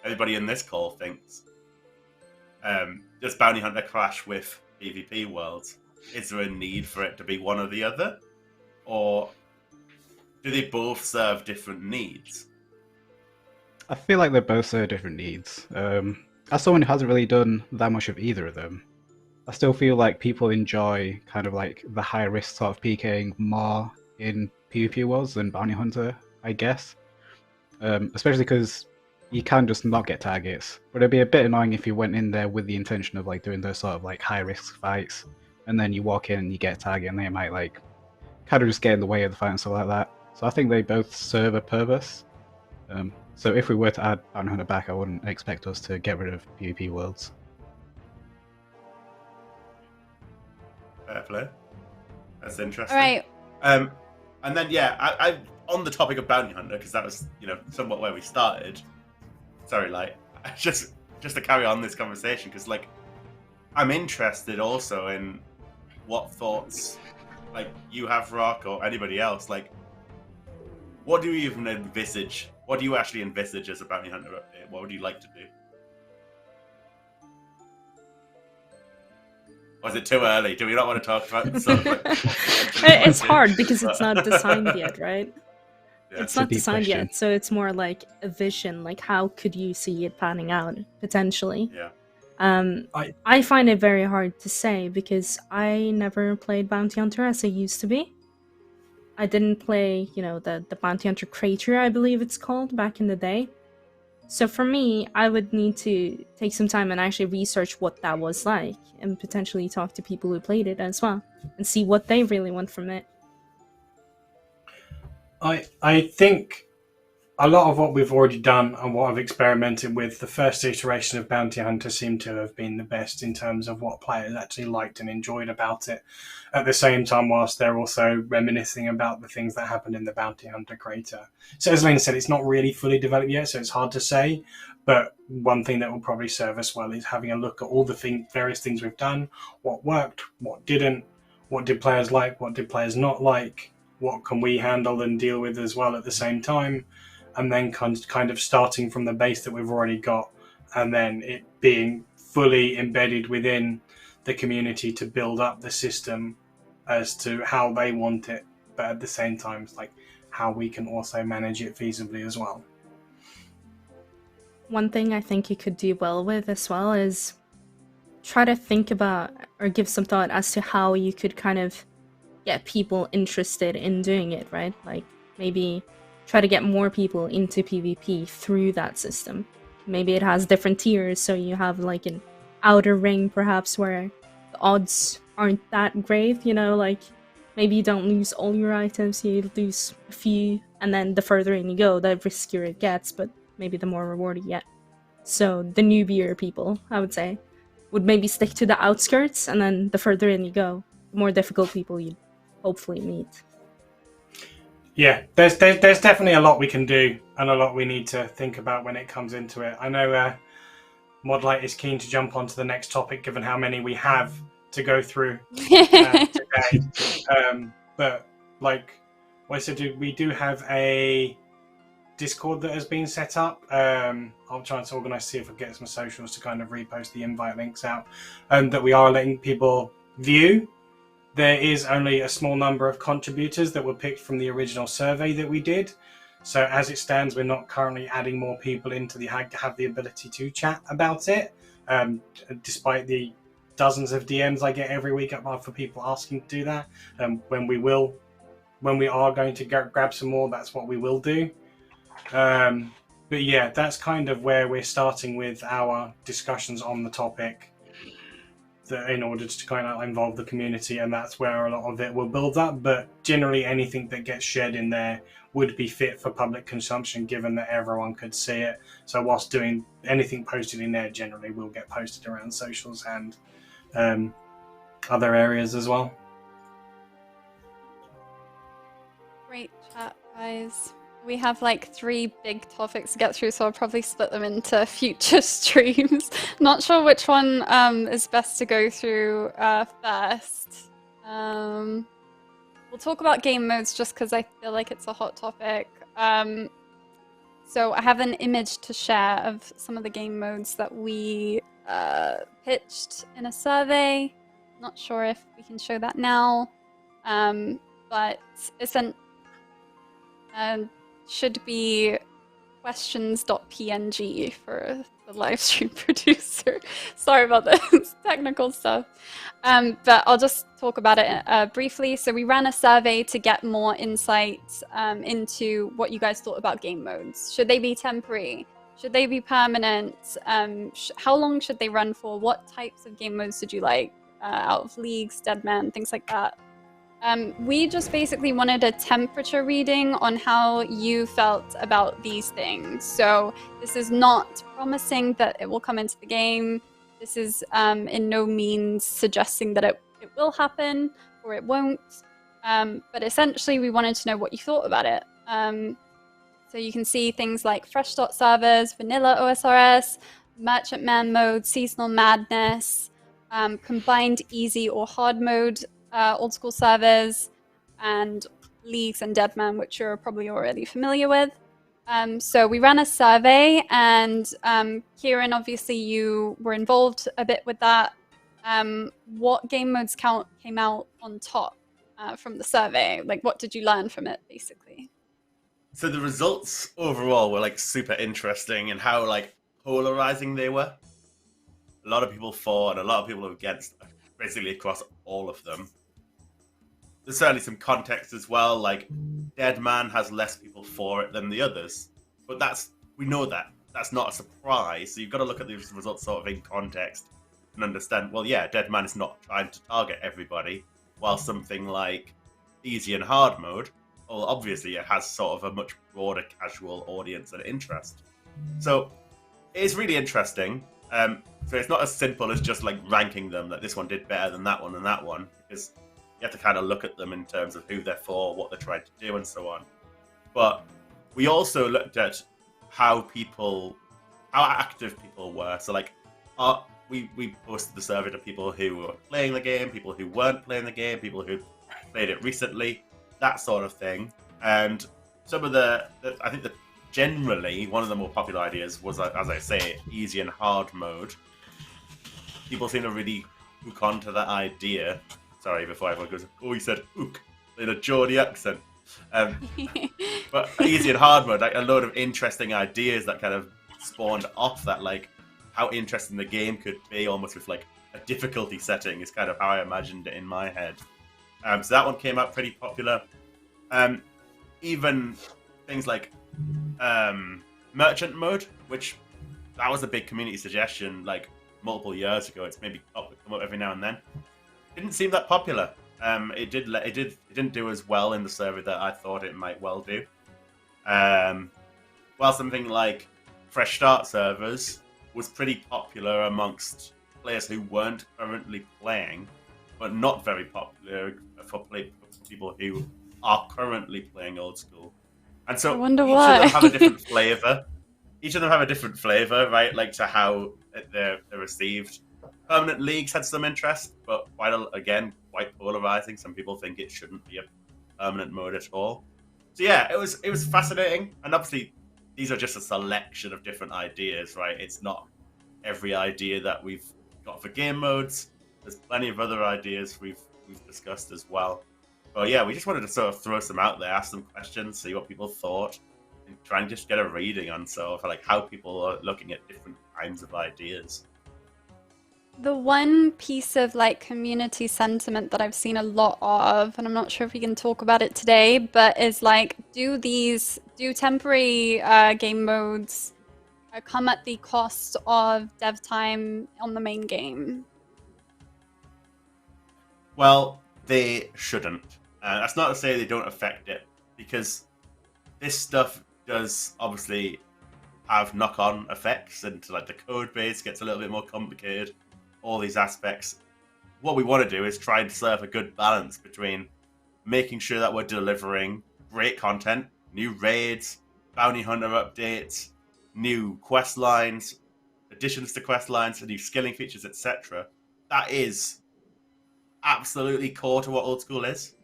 Speaker 6: everybody in this call thinks. Does Bounty Hunter clash with PvP worlds? Is there a need for it to be one or the other? Or do they both serve different needs?
Speaker 3: I feel like they both serve different needs. As someone who hasn't really done that much of either of them, I still feel like people enjoy kind of like the high risk sort of PKing more in PvP worlds than Bounty Hunter, I guess. Especially because you can just not get targets. But it'd be a bit annoying if you went in there with the intention of like doing those sort of like high risk fights, and then you walk in and you get a target and they might like kind of just get in the way of the fight and stuff like that. So I think they both serve a purpose. So if we were to add Bounty Hunter back, I wouldn't expect us to get rid of PvP worlds.
Speaker 6: Fair play. That's interesting.
Speaker 1: All right.
Speaker 6: And then, yeah, I on the topic of Bounty Hunter, because that was, somewhat where we started. Sorry, Light. Just to carry on this conversation, because, like, I'm interested also in what thoughts, like, you have, Rock, or anybody else. Like, what do you even envisage? What do you actually envisage as a Bounty Hunter update? What would you like to do? Or is it too early? Do we not want to talk about sort of like,
Speaker 5: It's hard because it's not designed yet, right?
Speaker 6: Yeah.
Speaker 5: It's not designed yet, so it's more like a vision. Like, how could you see it panning out, potentially?
Speaker 6: Yeah.
Speaker 5: I find it very hard to say because I never played Bounty Hunter as I used to be. I didn't play, the Bounty Hunter Crater, I believe it's called, back in the day. So for me, I would need to take some time and actually research what that was like, and potentially talk to people who played it as well, and see what they really want from it.
Speaker 2: I think a lot of what we've already done and what I've experimented with, the first iteration of Bounty Hunter seemed to have been the best in terms of what players actually liked and enjoyed about it. At the same time, whilst they're also reminiscing about the things that happened in the Bounty Hunter Crater. So as Elena said, it's not really fully developed yet, so it's hard to say. But one thing that will probably serve us well is having a look at all the various things we've done, what worked, what didn't, what did players like, what did players not like, what can we handle and deal with as well at the same time. And then kind of starting from the base that we've already got, and then it being fully embedded within the community to build up the system as to how they want it, but at the same time, it's like how we can also manage it feasibly as well.
Speaker 5: One thing I think you could do well with as well is try to think about or give some thought as to how you could kind of get people interested in doing it, right? Like, maybe try to get more people into PvP through that system. Maybe it has different tiers, so you have like an outer ring perhaps where the odds aren't that great, like maybe you don't lose all your items, you lose a few, and then the further in you go, the riskier it gets, but maybe the more rewarding yet. So the newbier people, I would say, would maybe stick to the outskirts, and then the further in you go, the more difficult people you'd hopefully meet.
Speaker 2: Yeah, there's definitely a lot we can do and a lot we need to think about when it comes into it. I know Modlight is keen to jump onto the next topic, given how many we have to go through today. But like I said, we do have a Discord that has been set up. I'll try to organise, see if I get some socials to kind of repost the invite links out, that we are letting people view. There is only a small number of contributors that were picked from the original survey that we did. So as it stands, we're not currently adding more people into the have the ability to chat about it, despite the dozens of DMs I get every week for people asking to do that. When we are going to grab some more, that's what we will do. But yeah, that's kind of where we're starting with our discussions on the topic, in order to kind of involve the community, and that's where a lot of it will build up. But generally anything that gets shared in there would be fit for public consumption, given that everyone could see it. So whilst doing anything posted in there, generally will get posted around socials and other areas as well.
Speaker 1: Great chat, guys. We have like 3 big topics to get through, so I'll probably split them into future streams. Not sure which one is best to go through first. We'll talk about game modes just because I feel like it's a hot topic. So I have an image to share of some of the game modes that we pitched in a survey. Not sure if we can show that now, but it's should be questions.png for the live stream producer. Sorry about this technical stuff. But I'll just talk about it briefly. So we ran a survey to get more insights into what you guys thought about game modes. Should they be temporary? Should they be permanent? How long should they run for? What types of game modes did you like out of leagues, Deadman, things like that? We just basically wanted a temperature reading on how you felt about these things. So this is not promising that it will come into the game. This is in no means suggesting that it will happen or it won't. But essentially, we wanted to know what you thought about it. So you can see things like fresh start servers, vanilla OSRS, merchant man mode, seasonal madness, combined easy or hard mode, old school servers, and leagues and Deadman, which you're probably already familiar with. So we ran a survey, and Kieren, obviously you were involved a bit with that. What game modes came out on top from the survey? Like, what did you learn from it, basically?
Speaker 6: So the results overall were like super interesting in how like polarizing they were. A lot of people for and a lot of people against, basically across all of them. There's certainly some context as well, like Deadman has less people for it than the others. But we know that. That's not a surprise. So you've got to look at these results sort of in context and understand, well, yeah, Deadman is not trying to target everybody, while something like easy and hard mode, well, obviously it has sort of a much broader casual audience and interest. So it is really interesting. So it's not as simple as just like ranking them, that this one did better than that one and that one, because you have to kind of look at them in terms of who they're for, what they're trying to do, and so on. But we also looked at how active people were. So like, we posted the survey to people who were playing the game, people who weren't playing the game, people who played it recently, that sort of thing. And some of I think that generally one of the more popular ideas was, as I say, easy and hard mode. People seem to really hook onto that idea. Sorry, before everyone goes, oh, he said hook in a Geordie accent. But easy and hard mode, like a load of interesting ideas that kind of spawned off that, like how interesting the game could be, almost with like a difficulty setting, is kind of how I imagined it in my head. So that one came out pretty popular. Even things like merchant mode, which that was a big community suggestion like multiple years ago. It's maybe come up every now and then. Didn't seem that popular. It didn't do as well in the survey that I thought it might well do. While something like fresh start servers was pretty popular amongst players who weren't currently playing, but not very popular for people who are currently playing old school. And so
Speaker 1: I wonder
Speaker 6: each
Speaker 1: why.
Speaker 6: of them have a different flavor. Each of them have a different flavor, right? Like to how they're received. Permanent leagues had some interest, but quite polarizing. Some people think it shouldn't be a permanent mode at all. So yeah, it was fascinating, and obviously these are just a selection of different ideas, right? It's not every idea that we've got for game modes. There's plenty of other ideas we've discussed as well. But yeah, we just wanted to sort of throw some out there, ask some questions, see what people thought, and try and just get a reading on sort of like how people are looking at different kinds of ideas.
Speaker 1: The one piece of like community sentiment that I've seen a lot of, and I'm not sure if we can talk about it today, but is like, do temporary game modes come at the cost of dev time on the main game?
Speaker 6: Well, they shouldn't. That's not to say they don't affect it, because this stuff does obviously have knock-on effects, and like the code base gets a little bit more complicated. All these aspects. What we want to do is try and serve a good balance between making sure that we're delivering great content, new raids, bounty hunter updates, new quest lines, additions to quest lines, new skilling features, etc. That is absolutely core to what Old School is.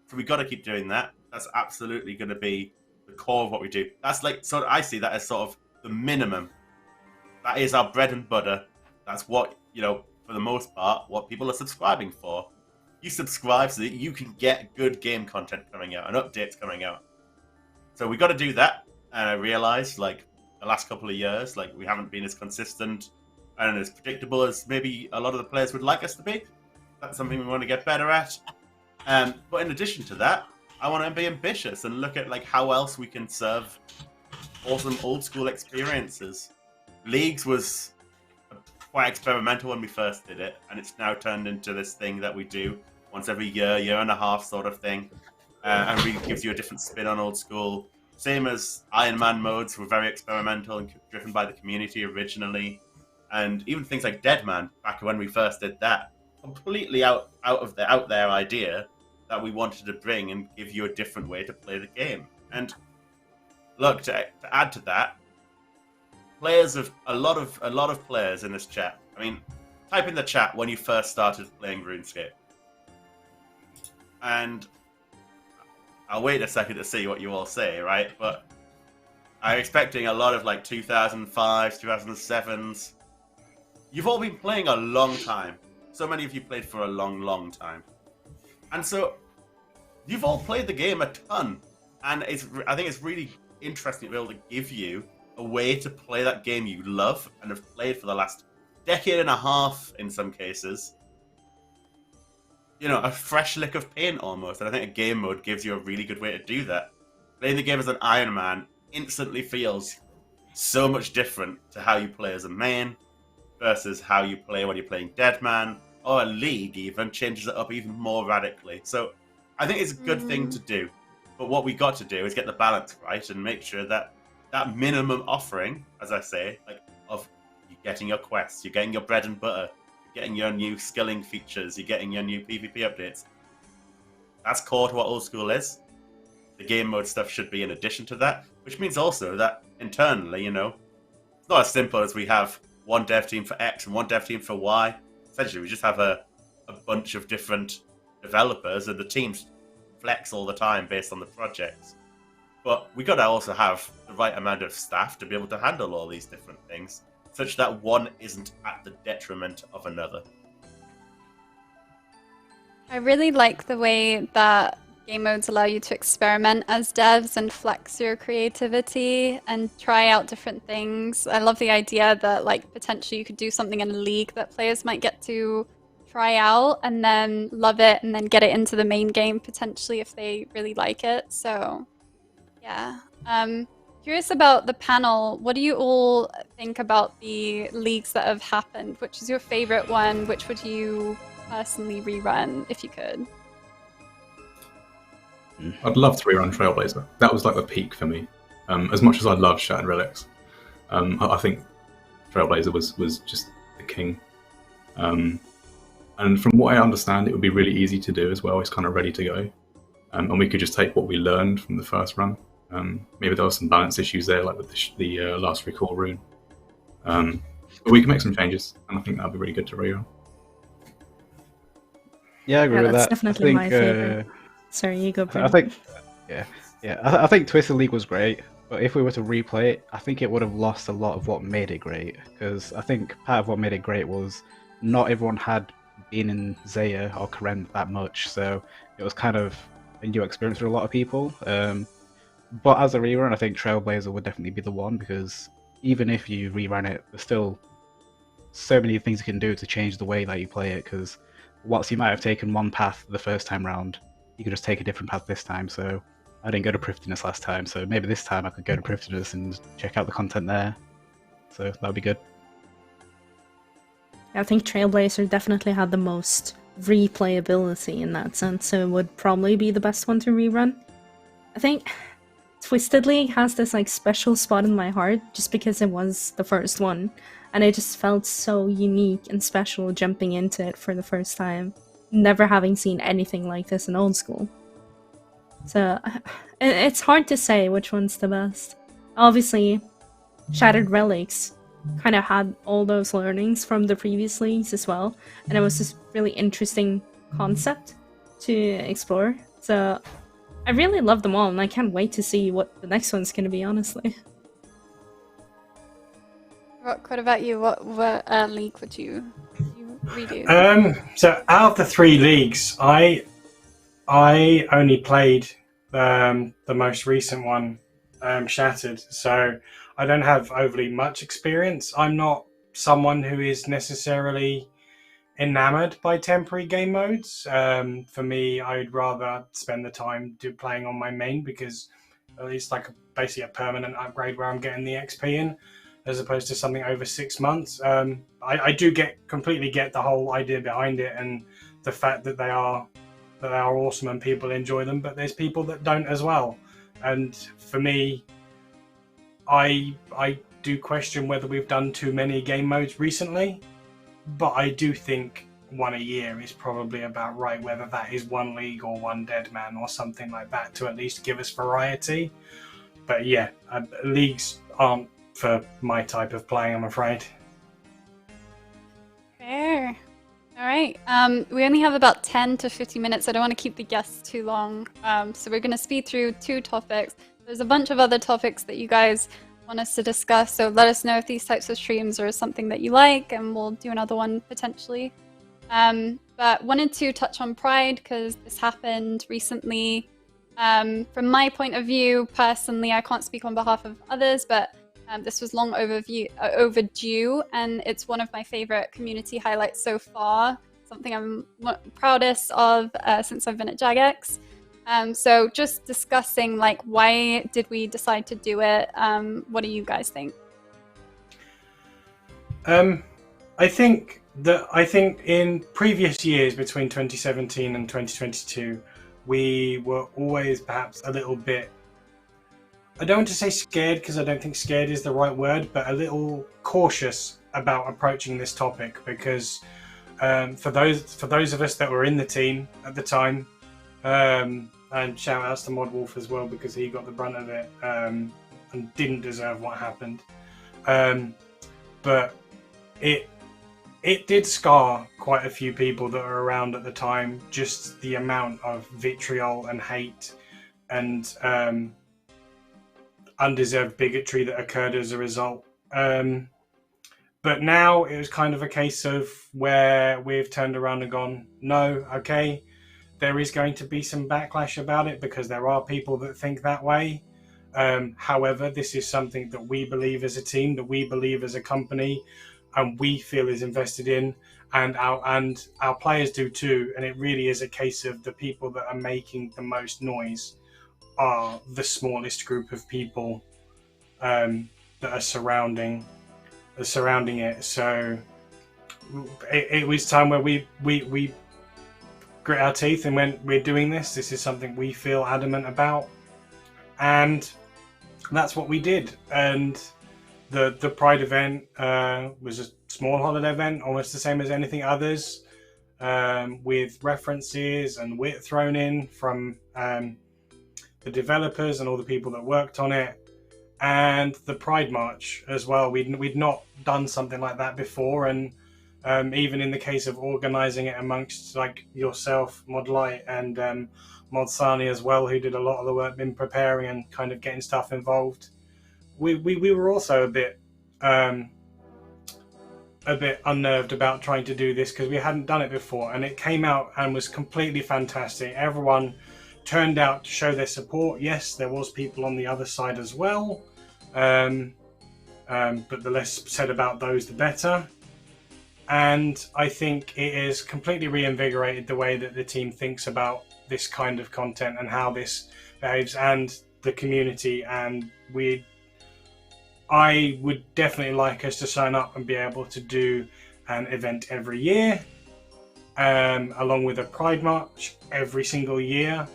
Speaker 6: So we got to keep doing that. That's absolutely going to be the core of what we do. That's like, so I see that as sort of the minimum. That is our bread and butter. That's what, you know, for the most part, what people are subscribing for. You subscribe so that you can get good game content coming out and updates coming out. So we got to do that. And I realized, like, the last couple of years, like, we haven't been as consistent and as predictable as maybe a lot of the players would like us to be. That's something we want to get better at. But in addition to that, I want to be ambitious and look at, like, how else we can serve awesome old school experiences. Leagues was quite experimental when we first did it, and it's now turned into this thing that we do once every year and a half sort of thing, and really gives you a different spin on Old School. Same as Iron Man modes were very experimental and driven by the community originally, and even things like Dead Man, back when we first did that, completely out there idea that we wanted to bring and give you a different way to play the game. And look, to add to that, players of a lot of players in this chat. I mean, type in the chat when you first started playing RuneScape, and I'll wait a second to see what you all say, right? But I'm expecting a lot of like 2005s, 2007s. You've all been playing a long time. So many of you played for a long, long time, and so you've all played the game a ton. And I think it's really interesting to be able to give you a way to play that game you love and have played for the last decade and a half in some cases. You know, a fresh lick of paint almost. And I think a game mode gives you a really good way to do that. Playing the game as an Iron Man instantly feels so much different to how you play as a main versus how you play when you're playing Dead Man, or a League even changes it up even more radically. So I think it's a good thing to do. But what we got to do is get the balance right and make sure that that minimum offering, as I say, like of you getting your quests, you're getting your bread and butter, you're getting your new skilling features, you're getting your new PvP updates. That's core to what Old School is. The game mode stuff should be in addition to that, which means also that internally, you know, it's not as simple as we have one dev team for X and one dev team for Y. Essentially, we just have a bunch of different developers, and the teams flex all the time based on the projects. But we got to also have the right amount of staff to be able to handle all these different things, such that one isn't at the detriment of another.
Speaker 1: I really like the way that game modes allow you to experiment as devs and flex your creativity and try out different things. I love the idea that like potentially you could do something in a league that players might get to try out and then love it and then get it into the main game potentially if they really like it. So yeah. Curious about the panel. What do you all think about the leagues that have happened? Which is your favorite one? Which would you personally rerun if you could?
Speaker 4: I'd love to rerun Trailblazer. That was like the peak for me. As much as I love Shattered Relics, I think Trailblazer was just the king. And from what I understand, it would be really easy to do as well. It's kind of ready to go. And we could just take what we learned from the first run. Maybe there were some balance issues there, like with the last recall rune. But we can make some changes, and I think that would be really good to rerun.
Speaker 3: Yeah, I agree with
Speaker 5: that's
Speaker 3: that.
Speaker 5: definitely
Speaker 3: I think,
Speaker 5: my favorite. Sorry, you go, Brent.
Speaker 3: I think, I think Twisted League was great. But if we were to replay it, I think it would have lost a lot of what made it great. Because I think part of what made it great was not everyone had been in Zaya or Kieren that much, so it was kind of a new experience for a lot of people. But as a rerun, I think Trailblazer would definitely be the one, because even if you rerun it, there's still so many things you can do to change the way that you play it, because whilst you might have taken one path the first time round, you could just take a different path this time. So I didn't go to Prifddinas last time, so maybe this time I could go to Prifddinas and check out the content there. So that would be good.
Speaker 5: I think Trailblazer definitely had the most replayability in that sense, so it would probably be the best one to rerun. I think Twisted League has this like special spot in my heart just because it was the first one, and it just felt so unique and special jumping into it for the first time, never having seen anything like this in Old School. So it's hard to say which one's the best. Obviously, Shattered Relics kind of had all those learnings from the previous leagues as well, and it was just really interesting concept to explore. So I really love them all, and I can't wait to see what the next one's going to be, honestly.
Speaker 1: Rock, what about you? What league would you redo?
Speaker 2: So out of the 3 leagues, I only played the most recent one, Shattered. So I don't have overly much experience. I'm not someone who is necessarily enamored by temporary game modes. For me, I'd rather spend the time playing on my main, because it's like basically a permanent upgrade where I'm getting the XP in, as opposed to something over 6 months. I do completely get the whole idea behind it, and the fact that they are awesome and people enjoy them, but there's people that don't as well. And for me, I do question whether we've done too many game modes recently, but I do think one a year is probably about right, whether that is 1 league or 1 dead man or something like that, to at least give us variety. But yeah, leagues aren't for my type of playing, I'm afraid.
Speaker 1: Fair. All right. We only have about 10 to 50 minutes. I don't want to keep the guests too long. So we're going to speed through 2 topics. There's a bunch of other topics that you guys want us to discuss. So let us know if these types of streams are something that you like, and we'll do another one potentially. But wanted to touch on Pride because this happened recently. From my point of view, personally, I can't speak on behalf of others, but this was long overdue, and it's one of my favorite community highlights so far. Something I'm proudest of since I've been at Jagex. So just discussing, like, why did we decide to do it? What do you guys think?
Speaker 2: I think in previous years, between 2017 and 2022, we were always perhaps a little bit, I don't want to say scared, because I don't think scared is the right word, but a little cautious about approaching this topic, because for those of us that were in the team at the time, and shout outs to Mod Wolf as well, because he got the brunt of it and didn't deserve what happened. But it did scar quite a few people that were around at the time, just the amount of vitriol and hate and undeserved bigotry that occurred as a result. But now it was kind of a case of where we've turned around and gone, no, okay, there is going to be some backlash about it, because there are people that think that way. However, this is something that we believe as a team, that we believe as a company, and we feel is invested in, and our players do too. And it really is a case of the people that are making the most noise are the smallest group of people that are surrounding it. So it was time where we grit our teeth and went, we're doing this. This is something we feel adamant about, and that's what we did. And the Pride event was a small holiday event, almost the same as anything others, with references and wit thrown in from the developers and all the people that worked on it, and the Pride March as well. We'd not done something like that before, and even in the case of organising it amongst like yourself, Modlight, and Mod Sani as well, who did a lot of the work in preparing and kind of getting stuff involved. we were also a bit unnerved about trying to do this because we hadn't done it before, and it came out and was completely fantastic. Everyone turned out to show their support. Yes, there was people on the other side as well, but the less said about those, the better. And I think it has completely reinvigorated the way that the team thinks about this kind of content and how this behaves, and the community. And I would definitely like us to sign up and be able to do an event every year, along with a Pride March every single year,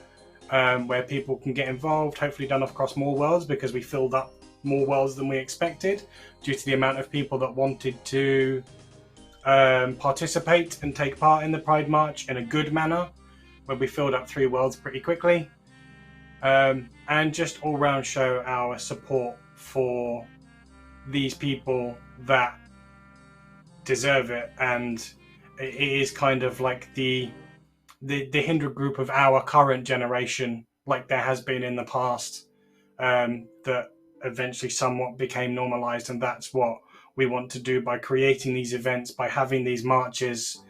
Speaker 2: where people can get involved, hopefully done across more worlds, because we filled up more worlds than we expected due to the amount of people that wanted to participate and take part in the Pride March in a good manner, where we filled up 3 worlds pretty quickly, and just all round show our support for these people that deserve it. And it is kind of like the hinder group of our current generation, like there has been in the past, that eventually somewhat became normalized, and that's what we want to do by creating these events, by having these marches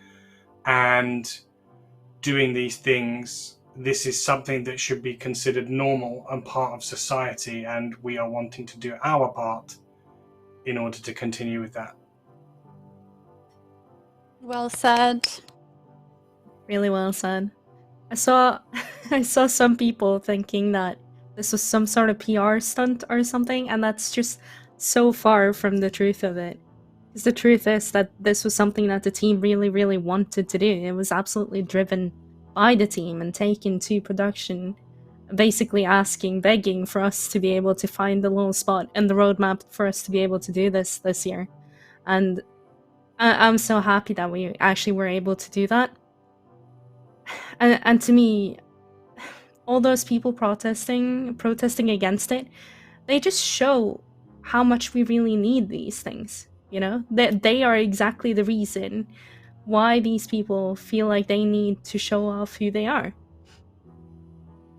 Speaker 2: and doing these things. This is something that should be considered normal and part of society, and we are wanting to do our part in order to continue with that.
Speaker 1: Well said.
Speaker 5: Really well said. I saw some people thinking that this was some sort of PR stunt or something, and that's just so far from the truth of it. Because the truth is that this was something that the team really, really wanted to do. It was absolutely driven by the team and taken to production, basically begging for us to be able to find the little spot in the roadmap for us to be able to do this year. And I'm so happy that we actually were able to do that. And to me, all those people protesting against it, they just show how much we really need these things, you know? That they are exactly the reason why these people feel like they need to show off who they are.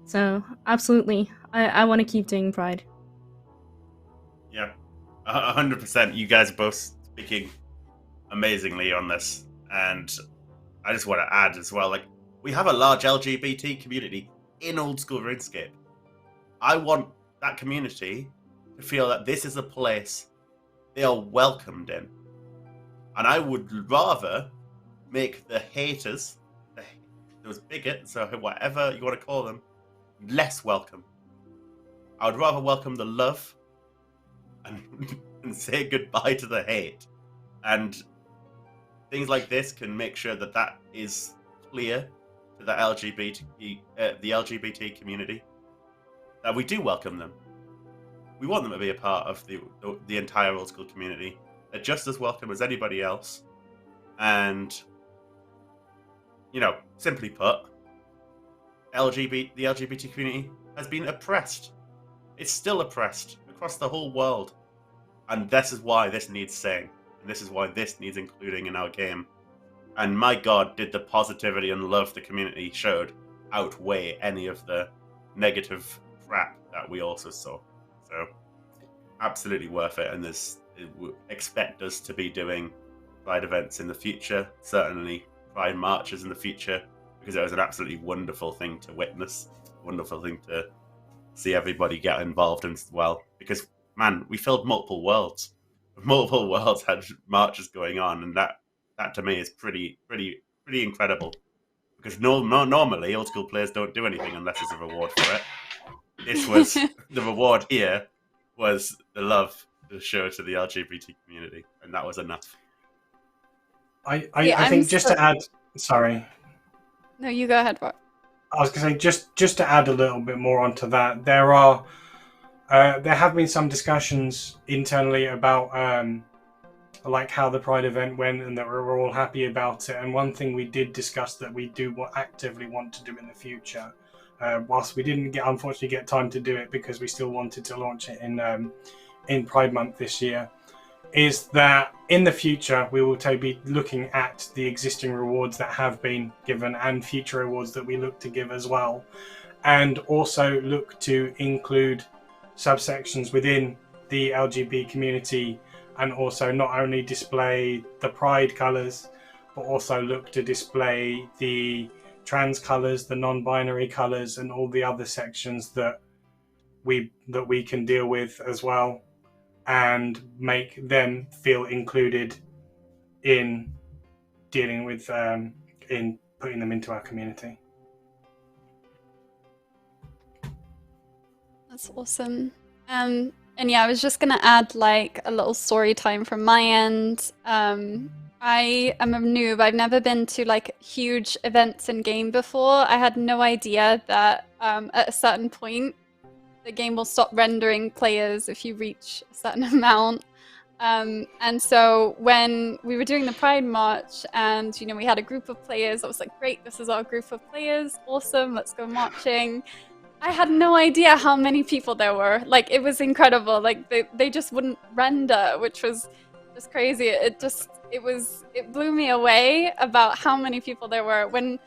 Speaker 5: So, absolutely, I want to keep doing Pride.
Speaker 6: Yeah, 100%. You guys are both speaking amazingly on this, and I just want to add as well, like, we have a large LGBT community in Old School RuneScape. I want that community to feel that this is a place they are welcomed in. And I would rather make the haters, those bigots, or whatever you want to call them, less welcome. I would rather welcome the love and say goodbye to the hate. And things like this can make sure that that is clear to the LGBT community, that we do welcome them. We want them to be a part of the entire Old School community. They're just as welcome as anybody else. And, you know, simply put, the LGBT community has been oppressed. It's still oppressed across the whole world. And this is why this needs saying. And this is why this needs including in our game. And my God, did the positivity and love the community showed outweigh any of the negative crap that we also saw. So, absolutely worth it. And expect us to be doing Pride events in the future. Certainly Pride marches in the future, because it was an absolutely wonderful thing to witness. Wonderful thing to see everybody get involved in as well. Because, man, we filled multiple worlds. Multiple worlds had marches going on, and that to me is pretty incredible. Because normally Old School players don't do anything unless there's a reward for it. This was the reward here was the love to show to the LGBT community, and that was enough.
Speaker 2: I think just to add, sorry.
Speaker 1: No, you go ahead, Bart.
Speaker 2: I was going to say, just to add a little bit more onto that, there have been some discussions internally about like how the Pride event went, and that we're all happy about it. And one thing we did discuss that we do actively want to do in the future, whilst we didn't unfortunately get time to do it because we still wanted to launch it in Pride Month this year, is that in the future we will be looking at the existing rewards that have been given and future rewards that we look to give as well, and also look to include subsections within the LGBT community, and also not only display the pride colours, but also look to display the trans colours, the non-binary colours, and all the other sections that we can deal with as well, and make them feel included in dealing with in putting them into our community.
Speaker 1: That's awesome. And yeah, I was just gonna add like a little story time from my end. I am a noob. I've never been to like huge events in game before. I had no idea that at a certain point the game will stop rendering players if you reach a certain amount. And so when we were doing the Pride March and, you know, we had a group of players, I was like, great, this is our group of players. Awesome, let's go marching. I had no idea how many people there were. Like, it was incredible. Like, they just wouldn't render, which was just crazy. It blew me away about how many people there were. When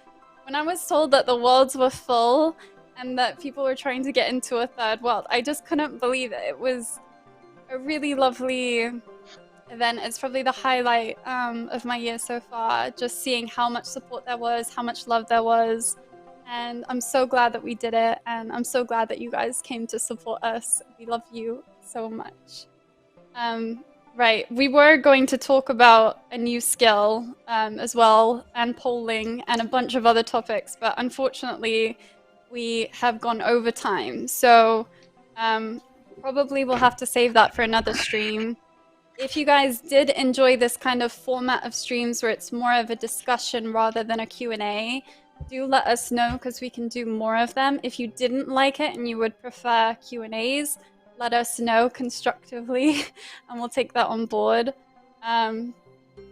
Speaker 1: I was told that the worlds were full and that people were trying to get into a third world, I just couldn't believe it. It was a really lovely event. It's probably the highlight of my year so far, just seeing how much support there was, how much love there was. And I'm so glad that we did it, and I'm so glad that you guys came to support us. We love you so much. Right, we were going to talk about a new skill as well, and polling, and a bunch of other topics, but unfortunately, we have gone over time. So probably we'll have to save that for another stream. If you guys did enjoy this kind of format of streams where it's more of a discussion rather than a Q&A, do let us know, because we can do more of them. If you didn't like it and you would prefer Q&As, let us know constructively and we'll take that on board.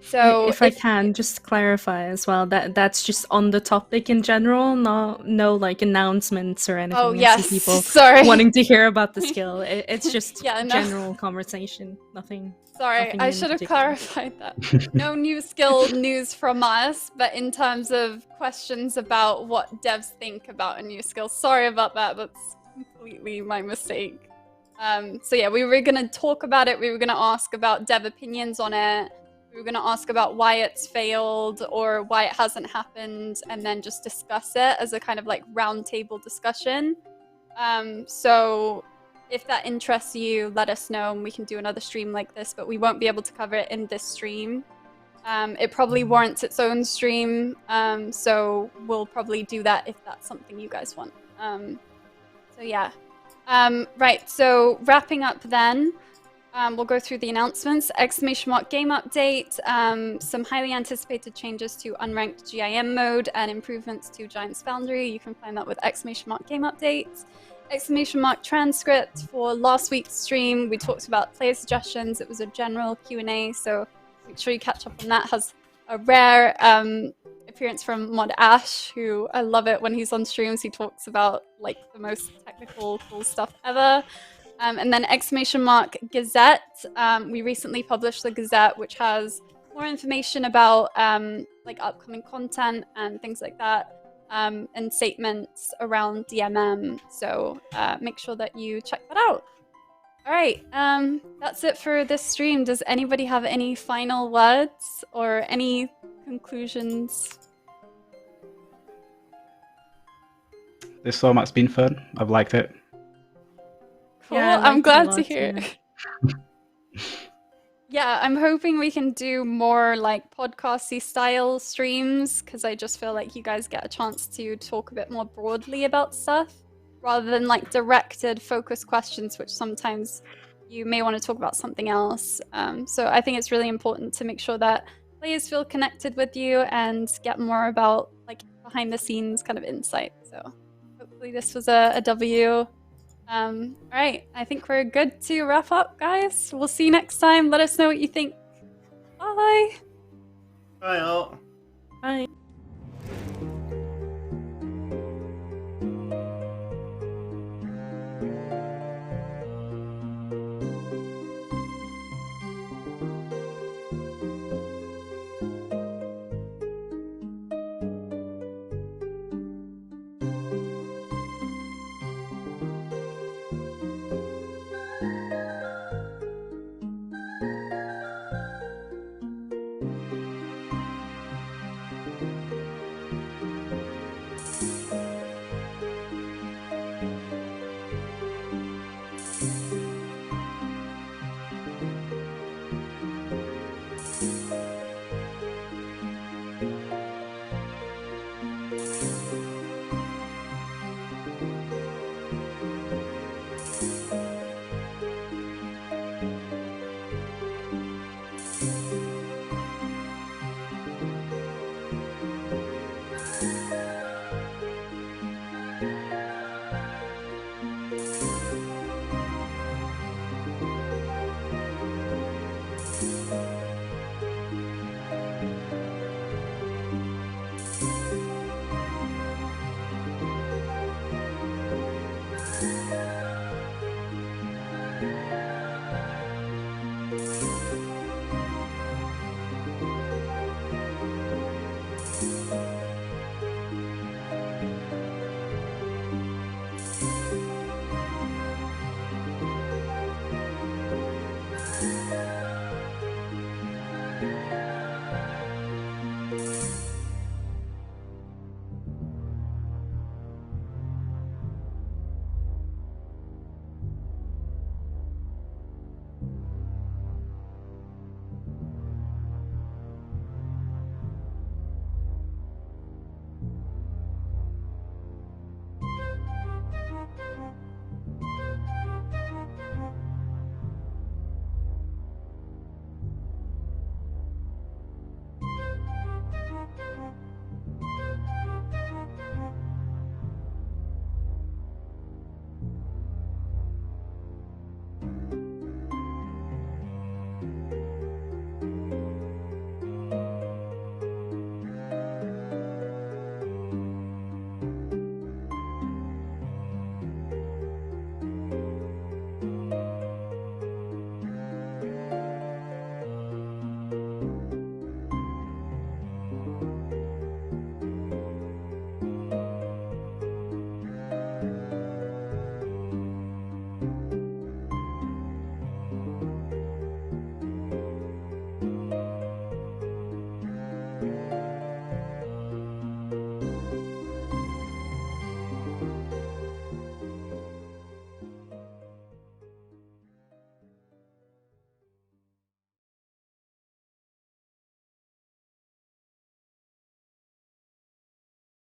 Speaker 1: So
Speaker 5: if I can just clarify as well, that's just on the topic in general, no like announcements or anything.
Speaker 1: Oh
Speaker 5: I
Speaker 1: yes,
Speaker 5: see people
Speaker 1: sorry.
Speaker 5: wanting to hear about the skill. It's just
Speaker 1: Yeah, no.
Speaker 5: general conversation, nothing.
Speaker 1: Sorry,
Speaker 5: nothing
Speaker 1: I
Speaker 5: in
Speaker 1: should have
Speaker 5: particular.
Speaker 1: clarified that. No new skill news from us, but in terms of questions about what devs think about a new skill. Sorry about that, that's completely my mistake. So yeah, we were gonna talk about it, we were gonna ask about dev opinions on it, we were gonna ask about why it's failed or why it hasn't happened, and then just discuss it as a kind of like roundtable discussion. So if that interests you, let us know and we can do another stream like this, but we won't be able to cover it in this stream. It probably warrants its own stream, so we'll probably do that if that's something you guys want. So yeah. Right, so wrapping up then, we'll go through the announcements. Game update, some highly anticipated changes to unranked GIM mode and improvements to Giants Foundry. You can find that with Game update. Transcript for last week's stream. We talked about player suggestions. It was a general Q&A, so make sure you catch up on that. Has a rare appearance from Mod Ash, who I love it when he's on streams. He talks about like the most technical, cool stuff ever. And then Gazette. We recently published the Gazette, which has more information about like upcoming content and things like that. And statements around DMM, so make sure that you check that out. All right, that's it for this stream. Does anybody have any final words or any conclusions?
Speaker 3: This format's been fun. I've liked it.
Speaker 1: Cool,
Speaker 5: Yeah,
Speaker 1: I'm glad to
Speaker 5: lot,
Speaker 1: hear.
Speaker 5: yeah.
Speaker 1: Yeah, I'm hoping we can do more like podcasty style streams, because I just feel like you guys get a chance to talk a bit more broadly about stuff rather than like directed focused questions, which sometimes you may want to talk about something else. So I think it's really important to make sure that players feel connected with you and get more about like behind the scenes kind of insight. So hopefully this was a W. All right, I think we're good to wrap up, guys. We'll see you next time. Let us know what you think. Bye.
Speaker 6: Bye all.